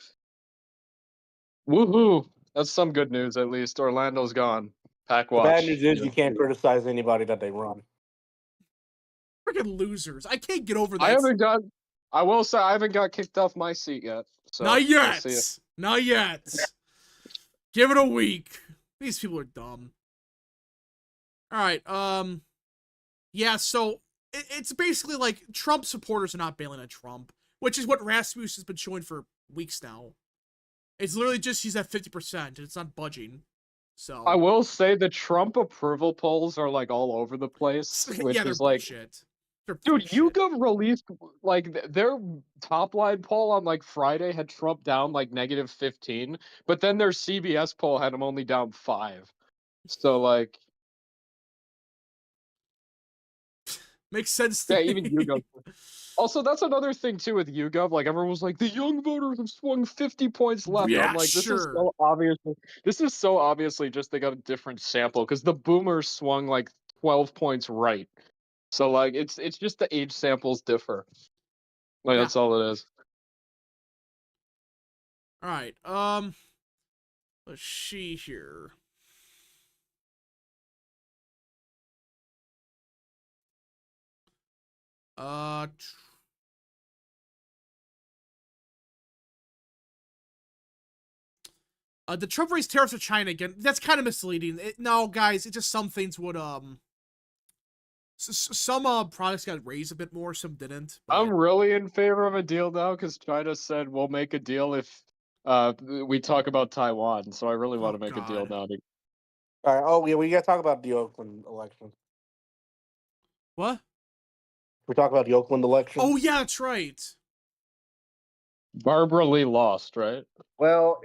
woohoo! That's some good news at least. Orlando's gone. Pack The watch. bad news is you can't criticize anybody that they run. Freaking losers. I can't get over that. I will say I haven't got kicked off my seat yet. So Not yet. we'll see. Not yet. Give it a week. These people are dumb. All right. Yeah, so it's basically like Trump supporters are not bailing on Trump, which is what Rasmussen has been showing for weeks now. It's literally just he's at 50% and it's not budging. So I will say the Trump approval polls are like all over the place, which yeah, they're is like bullshit. Dude, YouGov released like their top line poll on like Friday had Trump down like -15, but then their CBS poll had him only down 5. So like, makes sense to yeah, me. even YouGov. Also, that's another thing too with YouGov. Like everyone was like, the young voters have swung 50 points left. Yeah, I'm like, this sure. is so obviously. This is so obviously just they got a different sample because the boomers swung like 12 points right. So like it's just the age samples differ. Like that's all it is. All right. Let's see here. The Trump raised tariffs to China again. That's kind of misleading. No, guys, it's just some things would some products got raised a bit more, some didn't. But... I'm really in favor of a deal now because China said we'll make a deal if we talk about Taiwan. So I really want to make a deal now. All right. Oh yeah, we got to talk about the Oakland election. What? We talk about the Oakland election. Oh yeah, that's right. Barbara Lee lost, right? Well,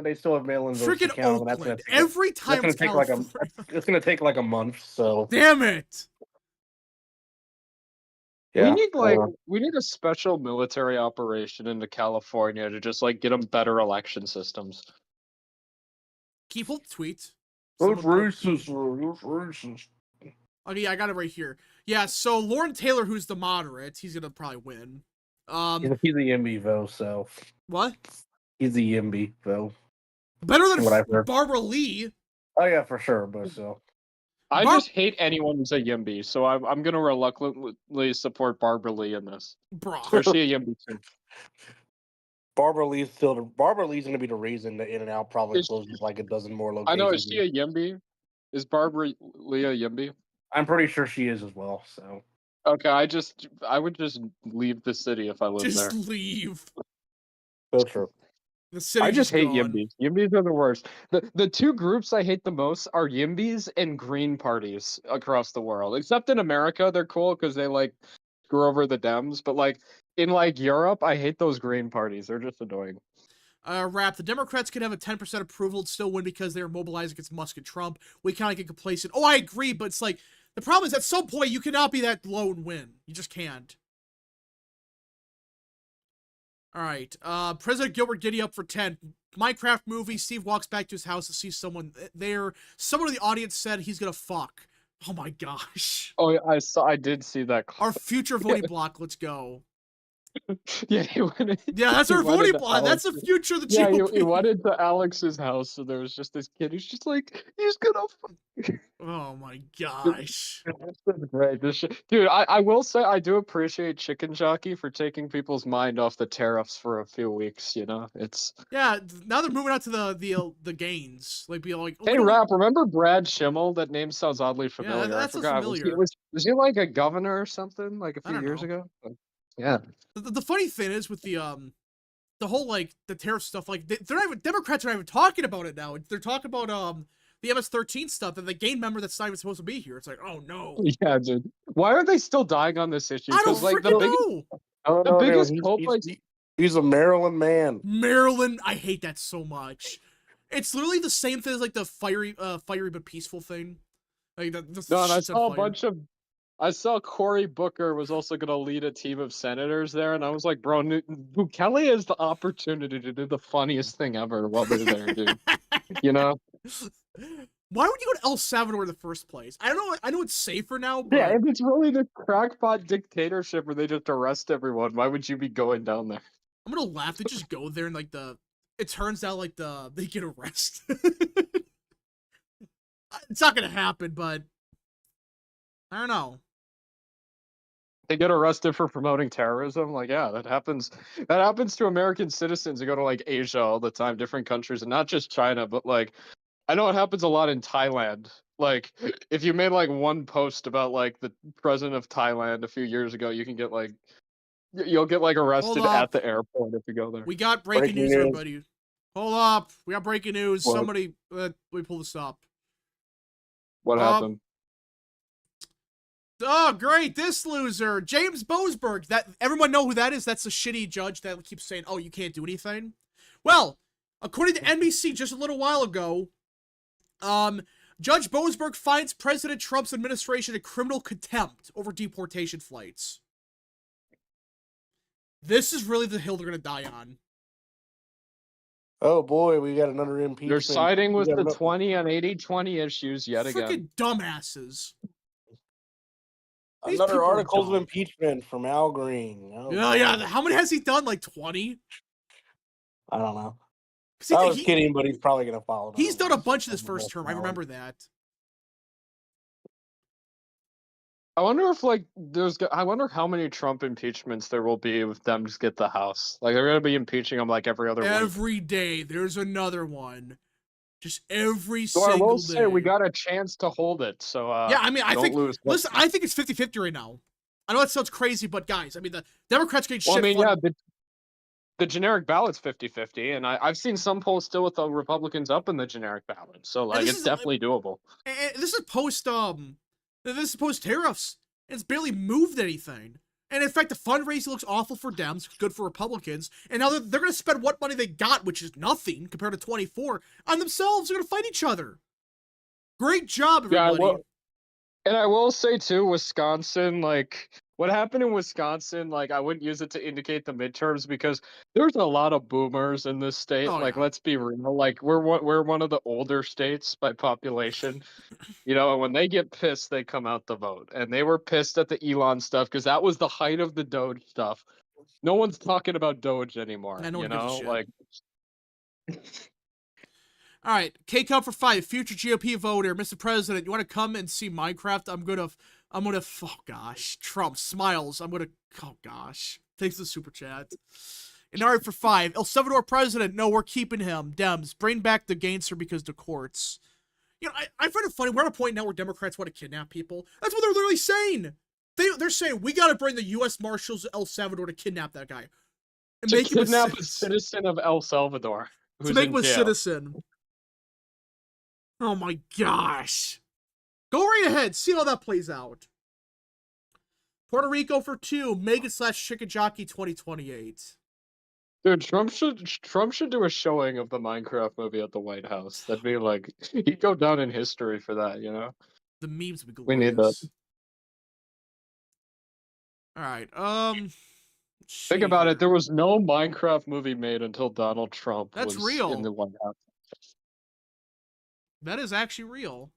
they still have mail-in votes to Freaking count. And Oakland. that's Every that's time gonna it's take like California. it's gonna take like a month. So Damn it. yeah, We need a special military operation into California to just like get them better election systems. Can you pull the tweet? those Someone put- racist, those racist. Okay, yeah, I got it right here. Yeah, so Lauren Taylor, who's the moderate, he's gonna probably win. He's a YIMBY though, so What? he's a YIMBY though. Better What than I've heard. Barbara Lee. Oh yeah, for sure, but so. I just hate anyone who's a Yimby, so I'm gonna reluctantly support Barbara Lee in this. Bro. Or is she a Yimby too? Barbara Lee's gonna be the reason the In-N-Out probably closes like a dozen more I locations. know, is she a Yimby? Is Barbara Lee a Yimby? I'm pretty sure she is as well. So Okay, I would just leave the city if I lived Just there. leave. so true. The city's I just hate gone. Yimbys. Yimbys are the worst. The two groups I hate the most are Yimbys and Green parties across the world. Except in America, they're cool because they like screw over the Dems. But like in like Europe, I hate those Green parties. They're just annoying. Rap. The Democrats could have a 10% approval and still win because they are mobilized against Musk and Trump. We kind of get complacent. Oh, I agree, but it's like the problem is at some point you cannot be that low and win. You just can't. All right. President Gilbert Giddy up for 10. Minecraft movie. Steve walks back to his house to see someone there. Someone in the audience said he's gonna fuck. Oh my gosh. Oh, yeah, I did see that. Our future voting block. Let's go. Yeah, he went. Yeah, that's our he went voting into block. That's the Alex's- future of the Yeah, GOP. he went into Alex's house, and there was just this kid who's just like, he's gonna fuck. Oh my gosh. This is great. Dude, I will say I do appreciate Chicken Jockey for taking people's mind off the tariffs for a few weeks. You know, it's Yeah, now they're moving out to the gains. Like, be like, oh, hey, Rap. Remember Brad Schimmel? That name sounds oddly familiar. that I sounds forgot. familiar. Was he like a governor or something like a I few don't years know. ago? Yeah. The funny thing is with the whole like the tariff stuff, like they're not even Democrats are not even talking about it now. They're talking about the MS-13 stuff and the game member that's not even supposed to be here. It's like, oh no. Yeah, dude. Why are they still dying on this issue? I don't like freaking know. the biggest hope, he's a Maryland man. Maryland, I hate that so much. It's literally the same thing as like the fiery but peaceful thing. Like the no, and I shit's on saw fire. I saw Cory Booker was also going to lead a team of senators there, and I was like, bro, Kelly has the opportunity to do the funniest thing ever while they're there, dude. You know? Why would you go to El Salvador in the first place? I don't know. I know it's safer now, but Yeah, if it's really the crackpot dictatorship where they just arrest everyone, why would you be going down there? I'm gonna laugh. They just go there and like it turns out like they get arrested. It's not gonna happen, but I don't know. They get arrested for promoting terrorism. Like, yeah, that happens. That happens to American citizens who go to like Asia all the time, different countries, and not just China, but like I know it happens a lot in Thailand. Like, if you made like one post about like the president of Thailand a few years ago, you can get like you'll get like arrested at the airport if you go there. We got breaking news, everybody. Hold up, we got breaking news. What? Somebody, let me pull this up. What happened? Oh, great! This loser, James Boasberg. That everyone know who that is? That's the shitty judge that keeps saying, "Oh, you can't do anything." Well, according to NBC, just a little while ago, Judge Boasberg finds President Trump's administration in criminal contempt over deportation flights. This is really the hill they're gonna die on. Oh boy, we got another impeachment. They're siding with the 20 and 80-20 issues yet again. Freaking dumbasses. Another articles of impeachment from Al Green. Oh, yeah. How many has he done? Like 20? I don't know. I was kidding, but he's probably going to follow. He's done a bunch of this first term. I remember that. I wonder if like I wonder how many Trump impeachments there will be if them just get the House. Like they're going to be impeaching him like every other week. Every day there's another one. Just every so single day. I will say we got a chance to hold it. So yeah, I mean, I think lose. Listen, I think it's 50-50 right now. I know that sounds crazy, but guys, I mean, the Democrats getting shit. I mean, yeah, the generic ballot's 50-50, and I've seen some polls still with the Republicans up in the generic ballot. So like it's definitely doable. And this is post tariffs. It's barely moved anything. And in fact, the fundraising looks awful for Dems, good for Republicans. And now they're going to spend what money they got, which is nothing compared to 24, on themselves. They're going to fight each other. Great job, everybody. Yeah, and I will say too, Wisconsin, like what happened in Wisconsin, like I wouldn't use it to indicate the midterms because there's a lot of boomers in this state. Oh, Like, yeah. let's be real. Like we're one of the older states by population. And when they get pissed, they come out to vote. And they were pissed at the Elon stuff because that was the height of the Doge stuff. No one's talking about Doge anymore. Yeah, no one gives a shit. Like. All right, K-Cup for 5, future GOP voter, Mr. President, you want to come and see Minecraft? I'm gonna, oh gosh, Trump smiles. Oh gosh, thanks for the super chat. And all right, for 5, El Salvador president, no, we're keeping him. Dems, bring back the gangster because the courts. I find it funny. We're at a point now where Democrats want to kidnap people. That's what they're literally saying. They're saying we got to bring the U.S. Marshals to El Salvador to kidnap that guy and To make him kidnap a citizen of El Salvador. To make him a citizen. Oh my gosh. Go right ahead. See how that plays out. Puerto Rico for 2. Megan / Chicken Jockey 2028. Dude, Trump should do a showing of the Minecraft movie at the White House. That'd be like, he'd go down in history for that, The memes would be glorious. We need that. Alright, think about it. There was no Minecraft movie made until Donald Trump was real. In the White House. That is actually real.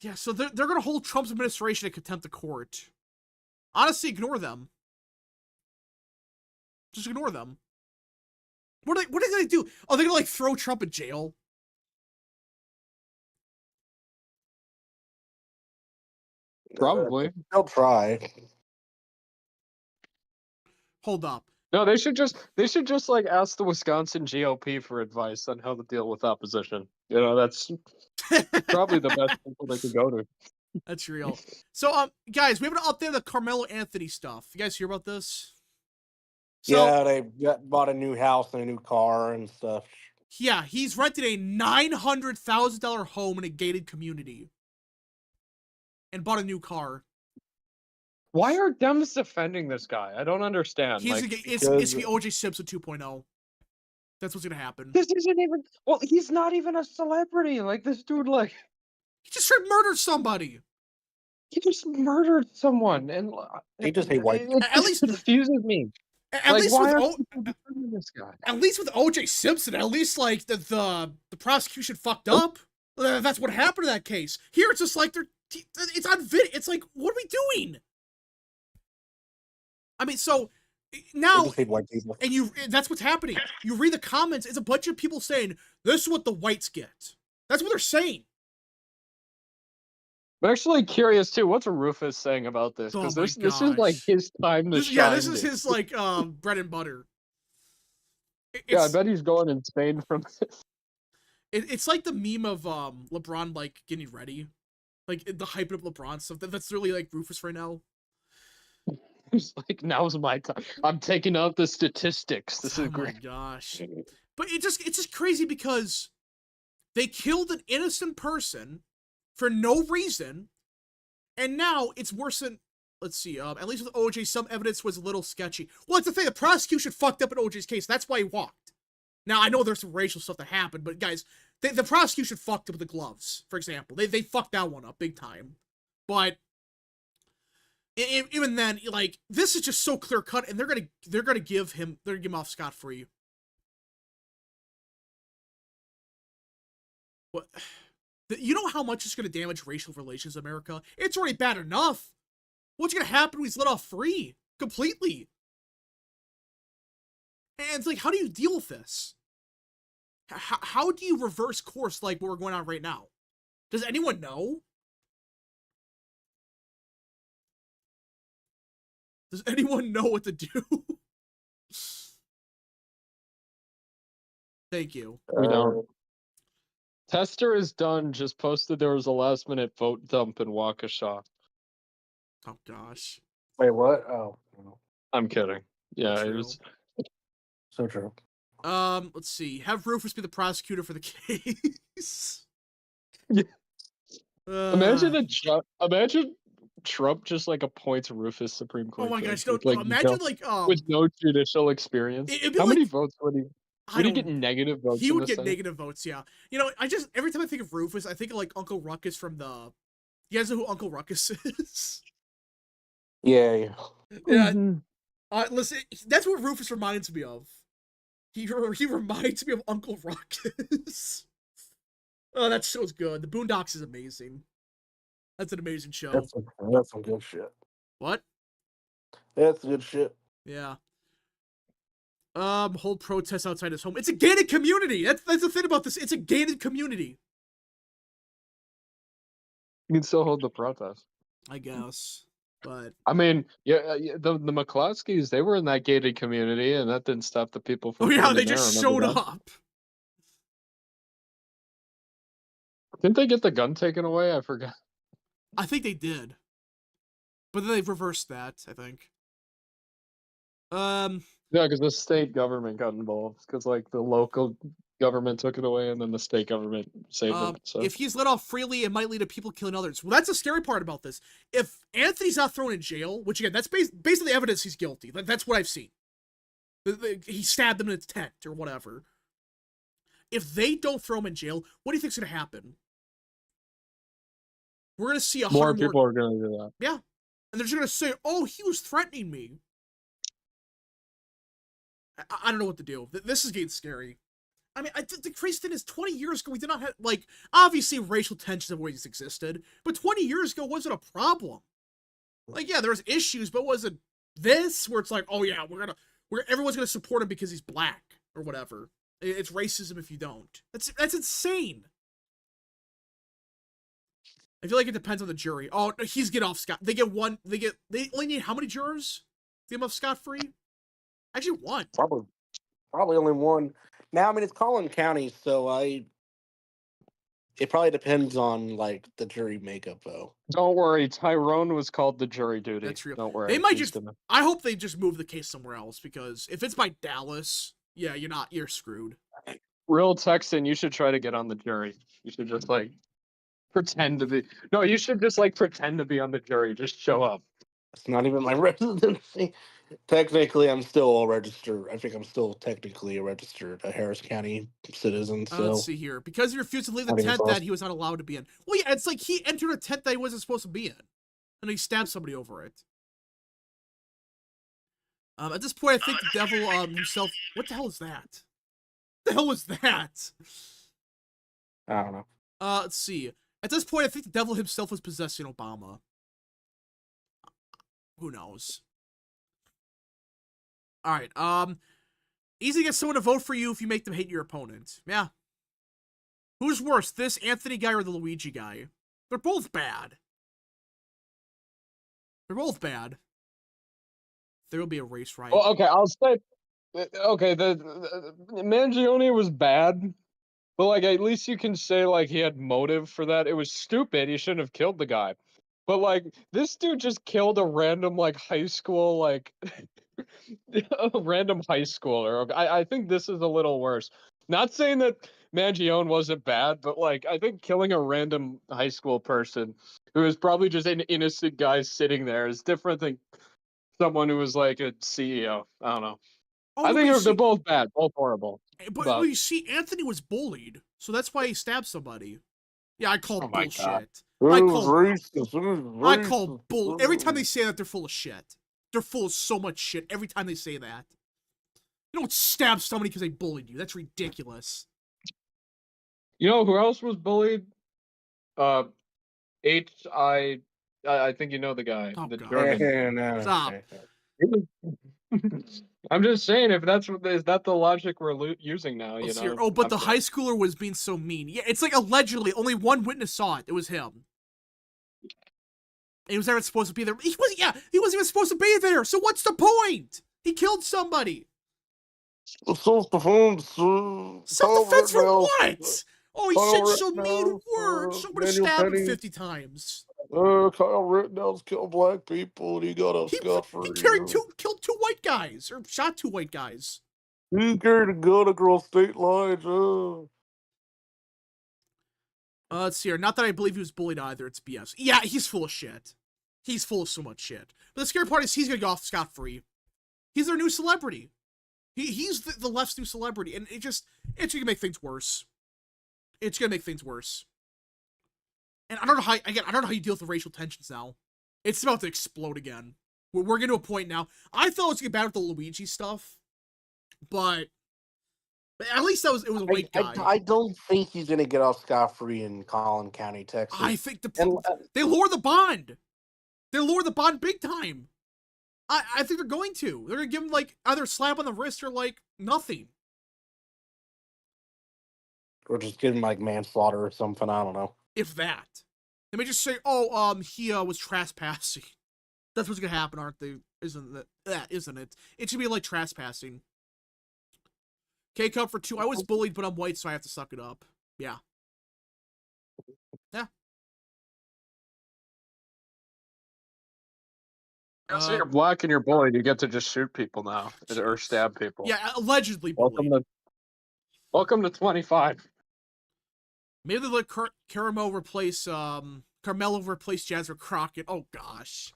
Yeah, so they're going to hold Trump's administration in contempt of court. Honestly, ignore them. Just ignore them. What are they going to do? Oh, they're going to, throw Trump in jail? Probably. They'll try. Hold up. No, they should just ask the Wisconsin GOP for advice on how to deal with opposition. That's probably the best people they could go to. That's real. So, guys, we have an update of the Carmelo Anthony stuff. You guys hear about this? So, yeah, they bought a new house and a new car and stuff. Yeah, he's rented a $900,000 home in a gated community. And bought a new car. Why are Dems defending this guy? I don't understand. It's gonna be O.J. Simpson 2.0. That's what's gonna happen. This isn't even. Well, he's not even a celebrity. This dude, he just tried to murder somebody. He just murdered someone, and he just hate white. At least confuses me. At least why with this guy? At least with O.J. Simpson, at least the prosecution fucked up. That's what happened to that case. Here, it's just it's on video. It's like, what are we doing? I mean, so now, and that's what's happening. You read the comments, it's a bunch of people saying, this is what the whites get. That's what they're saying. I'm actually curious, too. What's Rufus saying about this? Because this is, his time to shine. Yeah, this is his, bread and butter. I bet he's going insane from this. It's like the meme of, LeBron, getting ready. The hyping up LeBron stuff. That's really, Rufus right now. He's now's my time. I'm taking out the statistics. This is great. Oh my gosh. But it's just crazy because they killed an innocent person for no reason, and now it's worse than, let's see, at least with OJ, some evidence was a little sketchy. Well, it's the thing, the prosecution fucked up in OJ's case, that's why he walked. Now, I know there's some racial stuff that happened, but guys, the prosecution fucked up with the gloves, for example. They fucked that one up big time. But even then, this is just so clear cut, and they're gonna give him off scot-free. What? You know how much it's gonna damage racial relations in America? It's already bad enough. What's gonna happen when he's let off free completely? And it's how do you deal with this? How do you reverse course what we're going on right now? Does anyone know? Does anyone know what to do? Thank you. We don't. Tester is done. Just posted there was a last-minute vote dump in Waukesha. Oh gosh. Wait, what? Oh, I'm kidding. Yeah, it was so true. Let's see. Have Rufus be the prosecutor for the case. Yeah. Imagine Trump just like appoints Rufus Supreme Oh Court my judge gosh, no, with like imagine no, like with no judicial experience? it'd be How like, many votes would he? I Would he get don't. negative votes He in would the get Senate? negative votes, yeah. You know, every time I think of Rufus, I think of like Uncle Ruckus from the. You guys know who Uncle Ruckus is? Yeah. Yeah. Mhm. Listen, that's what Rufus reminds me of. He reminds me of Uncle Ruckus. Oh, that show's good. The Boondocks is amazing. That's an amazing show. That's some good shit. What? That's good shit. Yeah. Hold protests outside his home. It's a gated community. That's the thing about this. It's a gated community. You can still hold the protest. I guess, but I mean, the McCloskeys, they were in that gated community, and that didn't stop the people from. oh yeah, coming they in there, just remember showed that? up. Didn't they get the gun taken away? I forgot. I think they did, but then they've reversed that. I think. Yeah, because the state government got involved. Because like the local government took it away, and then the state government saved it. So if he's let off freely, it might lead to people killing others. Well, that's the scary part about this. If Anthony's not thrown in jail, which again, that's based on the evidence he's guilty. That's what I've seen. He stabbed them in his tent or whatever. If they don't throw him in jail, what do you think's gonna happen? We're gonna see more people are gonna do that. Yeah, and they're just gonna say, "Oh, he was threatening me." I don't know what to do. This is getting scary. I mean, the crazy thing is, 20 years ago, we did not have, like, obviously racial tensions have always existed, but 20 years ago wasn't a problem. Like, yeah, there was issues, but was it this, where it's like, oh yeah, everyone's gonna support him because he's black, or whatever. It's racism if you don't. That's insane. I feel like it depends on the jury. Oh, he's getting off scot. They only need how many jurors to get him off scot-free? Actually, one. Probably only one. Now, I mean, it's Collin County, so it probably depends on like the jury makeup, though. Don't worry, Tyrone was called the jury duty. That's real. Don't worry. They might I hope they just move the case somewhere else, because if it's by Dallas, yeah, you're screwed. Real Texan, you should try to get on the jury. You should just like pretend to be. No, you should just like pretend to be on the jury. Just show up. It's not even my residency. Technically, I'm still a registered. I think I'm still technically a Harris County citizen. So Let's see here. Because he refused to leave the tent that he was not allowed to be in. Well, yeah, it's like he entered a tent that he wasn't supposed to be in, and he stabbed somebody over it. At this point, I think the devil himself. What the hell is that? What the hell was that? I don't know. Let's see. At this point, I think the devil himself was possessing Obama. Who knows? All right. Easy to get someone to vote for you if you make them hate your opponent. Yeah. Who's worse, this Anthony guy or the Luigi guy? They're both bad. They're both bad. There will be a race riot. Well, okay, I'll say. Okay, the Mangione was bad, but like at least you can say like he had motive for that. It was stupid. He shouldn't have killed the guy. But like this dude just killed a random like high school like a random high schooler. I think this is a little worse. Not saying that Mangione wasn't bad, but like I think killing a random high school person who is probably just an innocent guy sitting there is different than someone who was like a CEO. I don't know. Oh, I no, think they're both bad, both horrible. But you see, Anthony was bullied, so that's why he stabbed somebody. Yeah, I call bullshit. I call bull. Every time they say that, they're full of shit. They're full of so much shit every time they say that. You don't stab somebody because they bullied you. That's ridiculous. You know who else was bullied? I think you know the guy. Oh, the God. German. Stop. I'm just saying, if is that the logic we're using now? You know. Oh, but the high schooler was being so mean. Yeah, it's like allegedly only one witness saw it. It was him. He was never supposed to be there. He wasn't even supposed to be there. So what's the point? He killed somebody. Self-defense. Self-defense for what? Oh, he said some mean words. Somebody stabbed him 50 times. Kyle Rittenhouse killed black people, and he got off scot-free. He killed two white guys, or shot two white guys. He carried a gun across state lines. Let's see here. Not that I believe he was bullied either. It's BS. Yeah, he's full of shit. He's full of so much shit. But the scary part is he's gonna go off scot-free. He's their new celebrity. He's the left's new celebrity, and it's gonna make things worse. It's gonna make things worse. And I don't know how you deal with the racial tensions now. It's about to explode again. We're getting to a point now. I thought it was gonna get bad with the Luigi stuff, but at least it was a white guy. I don't think he's gonna get off scot-free in Collin County, Texas. I think they lower the bond. They lower the bond big time. I think they're going to. They're gonna give him like either a slap on the wrist or like nothing. Or just give him like manslaughter or something. I don't know. If that. They may just say, "Oh, he was trespassing." That's what's gonna happen, aren't they? Isn't it? It should be like trespassing. K-Cup for 2. I was bullied, but I'm white, so I have to suck it up. Yeah. Yeah. So you're black and you're bullied, you get to just shoot people now or stab people. Yeah, allegedly bullied. Welcome to 25. Maybe they let Carmelo replace Jasmine Crockett. Oh gosh.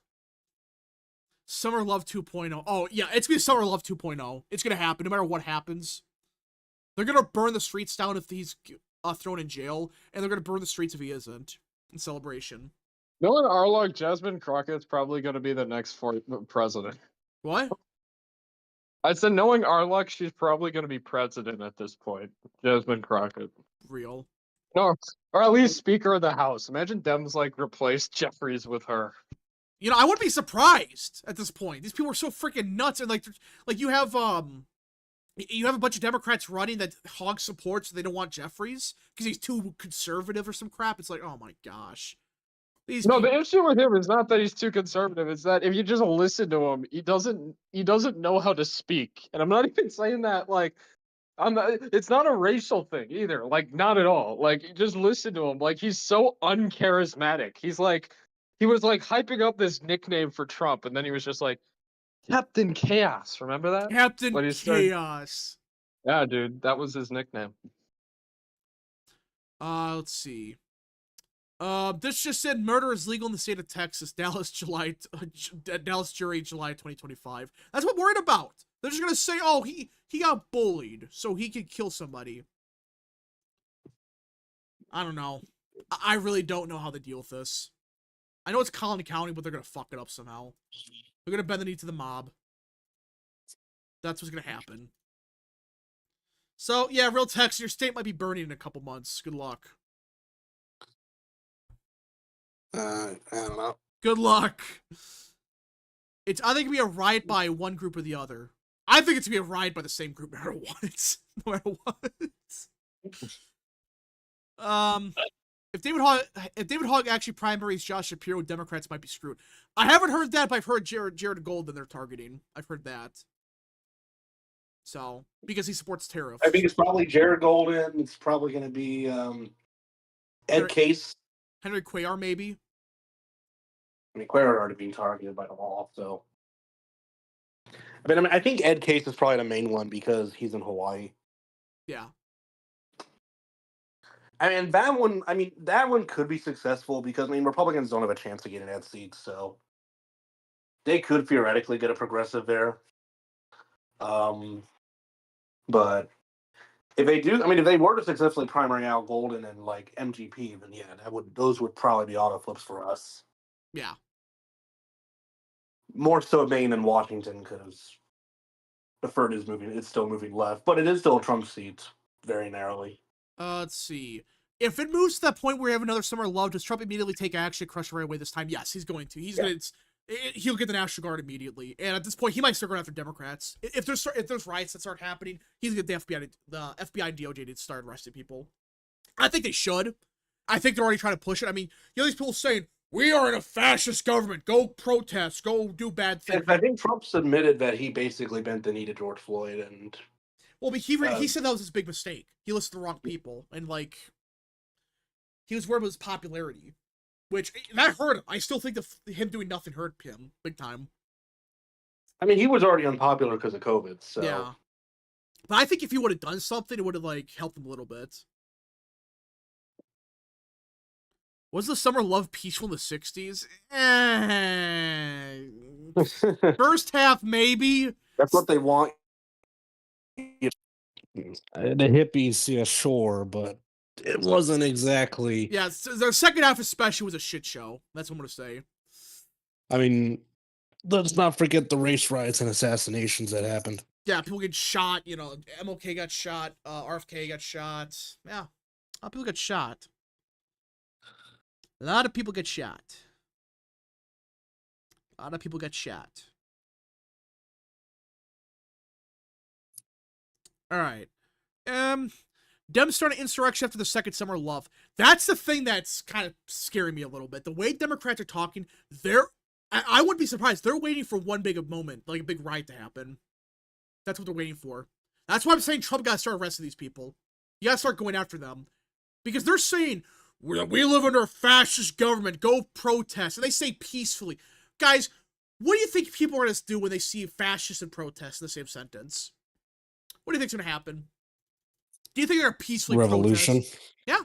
Summer Love 2.0. Oh yeah, it's gonna be Summer Love 2.0. It's gonna happen no matter what happens. They're gonna burn the streets down if he's thrown in jail, and they're gonna burn the streets if he isn't in celebration. Knowing Arlog, Jasmine Crockett's probably going to be the next president. What? I said, knowing Arlog, she's probably going to be president at this point. Jasmine Crockett. Real. No, or at least Speaker of the House. Imagine Dems like replace Jeffries with her. You know, I wouldn't be surprised at this point. These people are so freaking nuts, and like you have a bunch of Democrats running that Hogg supports. So they don't want Jeffries because he's too conservative or some crap. It's like, oh my gosh. The issue with him is not that he's too conservative. It's that if you just listen to him, he doesn't know how to speak. And I'm not even saying that like it's not a racial thing either. Like not at all. Like just listen to him. Like he's so uncharismatic. He was like hyping up this nickname for Trump, and then he was just like Captain Chaos. Remember that? Captain Chaos. Yeah, dude, that was his nickname. Let's see. This just said murder is legal in the state of Texas. Dallas jury, July 2025. That's what we're worried about. They're just gonna say, oh, he got bullied, so he could kill somebody. I don't know. I really don't know how to deal with this. I know it's Collin County, but they're gonna fuck it up somehow. They're gonna bend the knee to the mob. That's what's gonna happen. So, yeah, real Texas, your state might be burning in a couple months. Good luck. I don't know. Good luck. It's either gonna be a riot by one group or the other. I think it's gonna be a riot by the same group no matter what. No matter what. If David Hogg actually primaries Josh Shapiro, Democrats might be screwed. I haven't heard that, but I've heard Jared Golden they're targeting. I've heard that. So, because he supports tariffs. I think it's probably Jared Golden. It's probably going to be Ed Case. Henry Cuellar, maybe. I mean, Cuellar already being targeted by the law, so. I think Ed Case is probably the main one because he's in Hawaii. Yeah. That one could be successful because, Republicans don't have a chance to get in that seat, so they could theoretically get a progressive there. But if they do, if they were to successfully primary Al Golden and like MGP, then yeah, those would probably be auto flips for us. Yeah. More so Maine and Washington because the third is still moving left, but it is still a Trump seat very narrowly. Let's see. If it moves to that point where we have another Summer of Love, does Trump immediately take action to crush it right away this time? Yes, he's going to. He'll get the National Guard immediately, and at this point, he might start going after Democrats. If there's riots that start happening, he's gonna get the FBI and DOJ to start arresting people. I think they should. I think they're already trying to push it. You know these people saying we are in a fascist government. Go protest. Go do bad things. I think Trump's admitted that he basically bent the knee to George Floyd, and well, but he said that was his big mistake. He listened to the wrong people, and he was worried about his popularity. Which, that hurt him. I still think him doing nothing hurt him big time. He was already unpopular because of COVID, so. Yeah. But I think if he would have done something, it would have, helped him a little bit. Was the summer love peaceful in the 60s? First half, maybe. That's what they want. The hippies, yeah, sure, but it wasn't exactly. Yeah, so the second half especially was a shit show. That's what I'm gonna say. I mean, let's not forget the race riots and assassinations that happened. Yeah, people get shot. You know, MLK got shot. RFK got shot. Yeah, a lot of people got shot. A lot of people get shot. A lot of people got shot. All right. Dem starting insurrection after the second summer of love. That's the thing that's kind of scaring me a little bit. The way Democrats are talking, I wouldn't be surprised. They're waiting for one big moment, like a big riot to happen. That's what they're waiting for. That's why I'm saying Trump got to start arresting these people. You got to start going after them. Because they're saying, we live under a fascist government, go protest. And they say peacefully. Guys, what do you think people are going to do when they see fascists and protests in the same sentence? What do you think's going to happen? Do you think they're peacefully revolution? Protest? Yeah.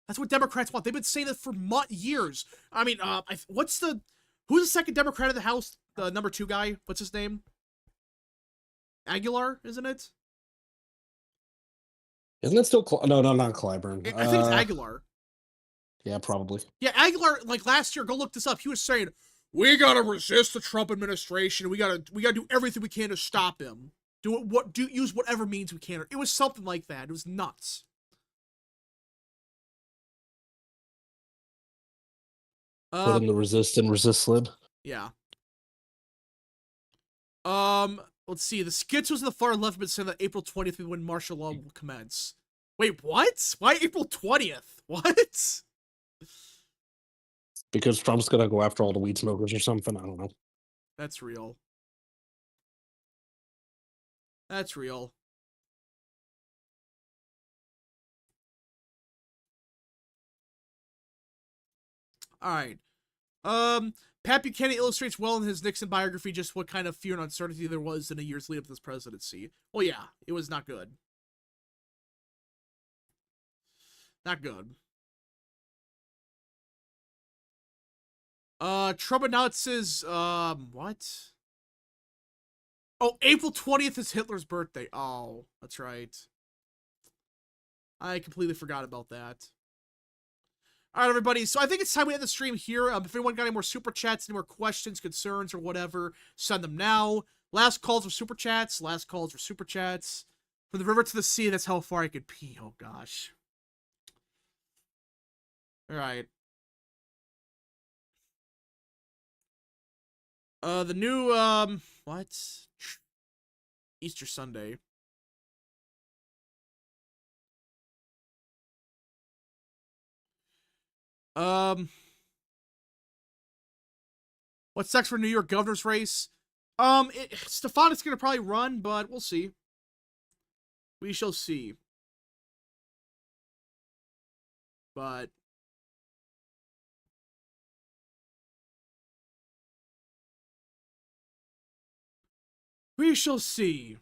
That's what Democrats want. They've been saying that for years. I mean, who's the second Democrat in the House? The number 2 guy? What's his name? Aguilar, isn't it? Isn't it still? No, not Clyburn. I think it's Aguilar. Yeah, probably. Yeah, Aguilar. Like last year, go look this up. He was saying we gotta resist the Trump administration. We gotta do everything we can to stop him. Use whatever means we can. It was something like that. It was nuts. Put in the resist and resist lib. Yeah. Let's see. The skits was in the far left, but said that April 20th when martial law will commence. Wait, what? Why April 20th? What? Because Trump's gonna go after all the weed smokers or something. I don't know. That's real. That's real. All right. Pat Buchanan illustrates well in his Nixon biography just what kind of fear and uncertainty there was in the years leading up to this presidency. Well, yeah, it was not good. Not good. Trump announces, what? Oh, April 20th is Hitler's birthday. Oh, that's right. I completely forgot about that. All right, everybody. So I think it's time we end the stream here. If anyone got any more super chats, any more questions, concerns, or whatever, send them now. Last calls for super chats. Last calls for super chats. From the river to the sea, that's how far I could pee. Oh, gosh. All right. The new, what? Easter Sunday. What's next for New York governor's race? Stefanik's gonna probably run, but we'll see. We shall see. But we shall see.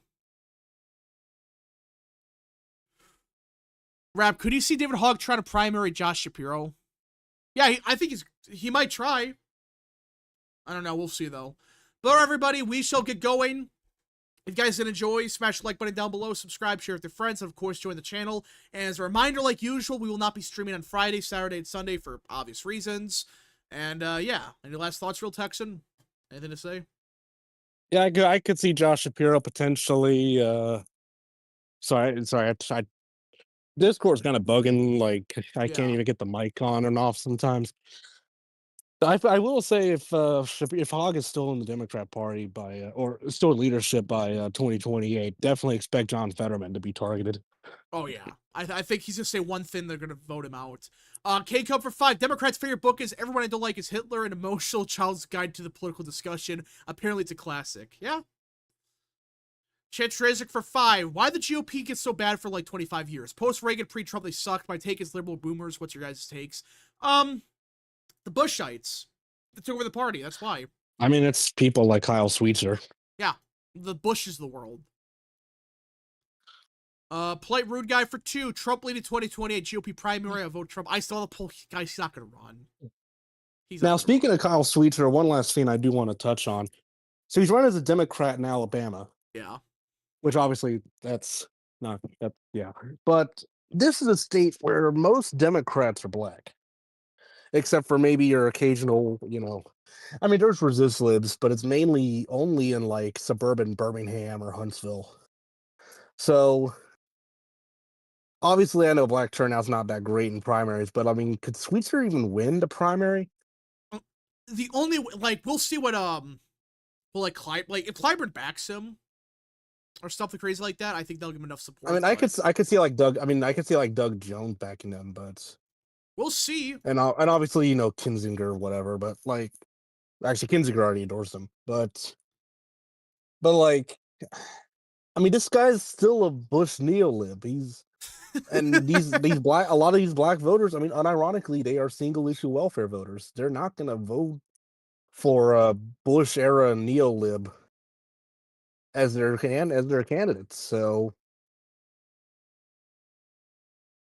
Rap, could you see David Hogg trying to primary Josh Shapiro? Yeah, I think he might try. I don't know. We'll see, though. But everybody, we shall get going. If you guys did enjoy, smash the like button down below, subscribe, share with your friends, and of course, join the channel. And as a reminder, like usual, we will not be streaming on Friday, Saturday, and Sunday for obvious reasons. And, yeah. Any last thoughts, Real Texan? Anything to say? Yeah, I could see Josh Shapiro potentially. Sorry. Discord's kind of bugging. Like I can't even get the mic on and off sometimes. I will say if Hogg is still in the Democrat Party or still in leadership by 2028, definitely expect John Fetterman to be targeted. Oh yeah, I think he's gonna say one thing, they're gonna vote him out. K-Cup for 5. Democrats' favorite book is Everyone I Don't Like Is Hitler, an emotional child's guide to the political discussion. Apparently, it's a classic. Yeah. Chance Razik for 5. Why the GOP get so bad for like 25 years? Post Reagan, pre-Trump, they sucked. My take is liberal boomers. What's your guys' takes? The Bushites. They took over the party. That's why. I mean, it's people like Kyle Sweetser. Yeah. The Bushes of the world. Polite Rude Guy for 2. Trump leading 2028 GOP primary. I vote Trump. I still have the poll. Guys, he's not going to run. He's not Now, gonna speaking run. of Kyle Sweeter, one last thing I do want to touch on. So he's running as a Democrat in Alabama, Yeah. which obviously that's not that. Yeah, but this is a state where most Democrats are black, except for maybe your occasional, I mean, there's resist libs, but it's mainly only in like suburban Birmingham or Huntsville. So obviously, I know black turnout's not that great in primaries, but I mean, could Sweetser even win the primary? The only, like, we'll see what, well, like, if Clyburn backs him, or something crazy like that, I think they'll give him enough support. I mean, I could see like Doug. I mean, I could see like Doug Jones backing them, but we'll see. and obviously Kinzinger or whatever. But like, actually, Kinzinger already endorsed him. But like, I mean, this guy's still a Bush neolib. And these black, a lot of these black voters. I mean, unironically, they are single issue welfare voters. They're not gonna vote for a Bush era neolib as their candidates. So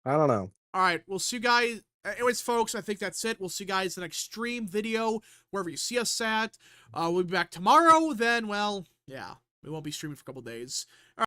I don't know. All right, we'll see you guys. Anyways, folks, I think that's it. We'll see you guys in the next stream video, wherever you see us at. We'll be back tomorrow. Then, well, yeah, we won't be streaming for a couple days.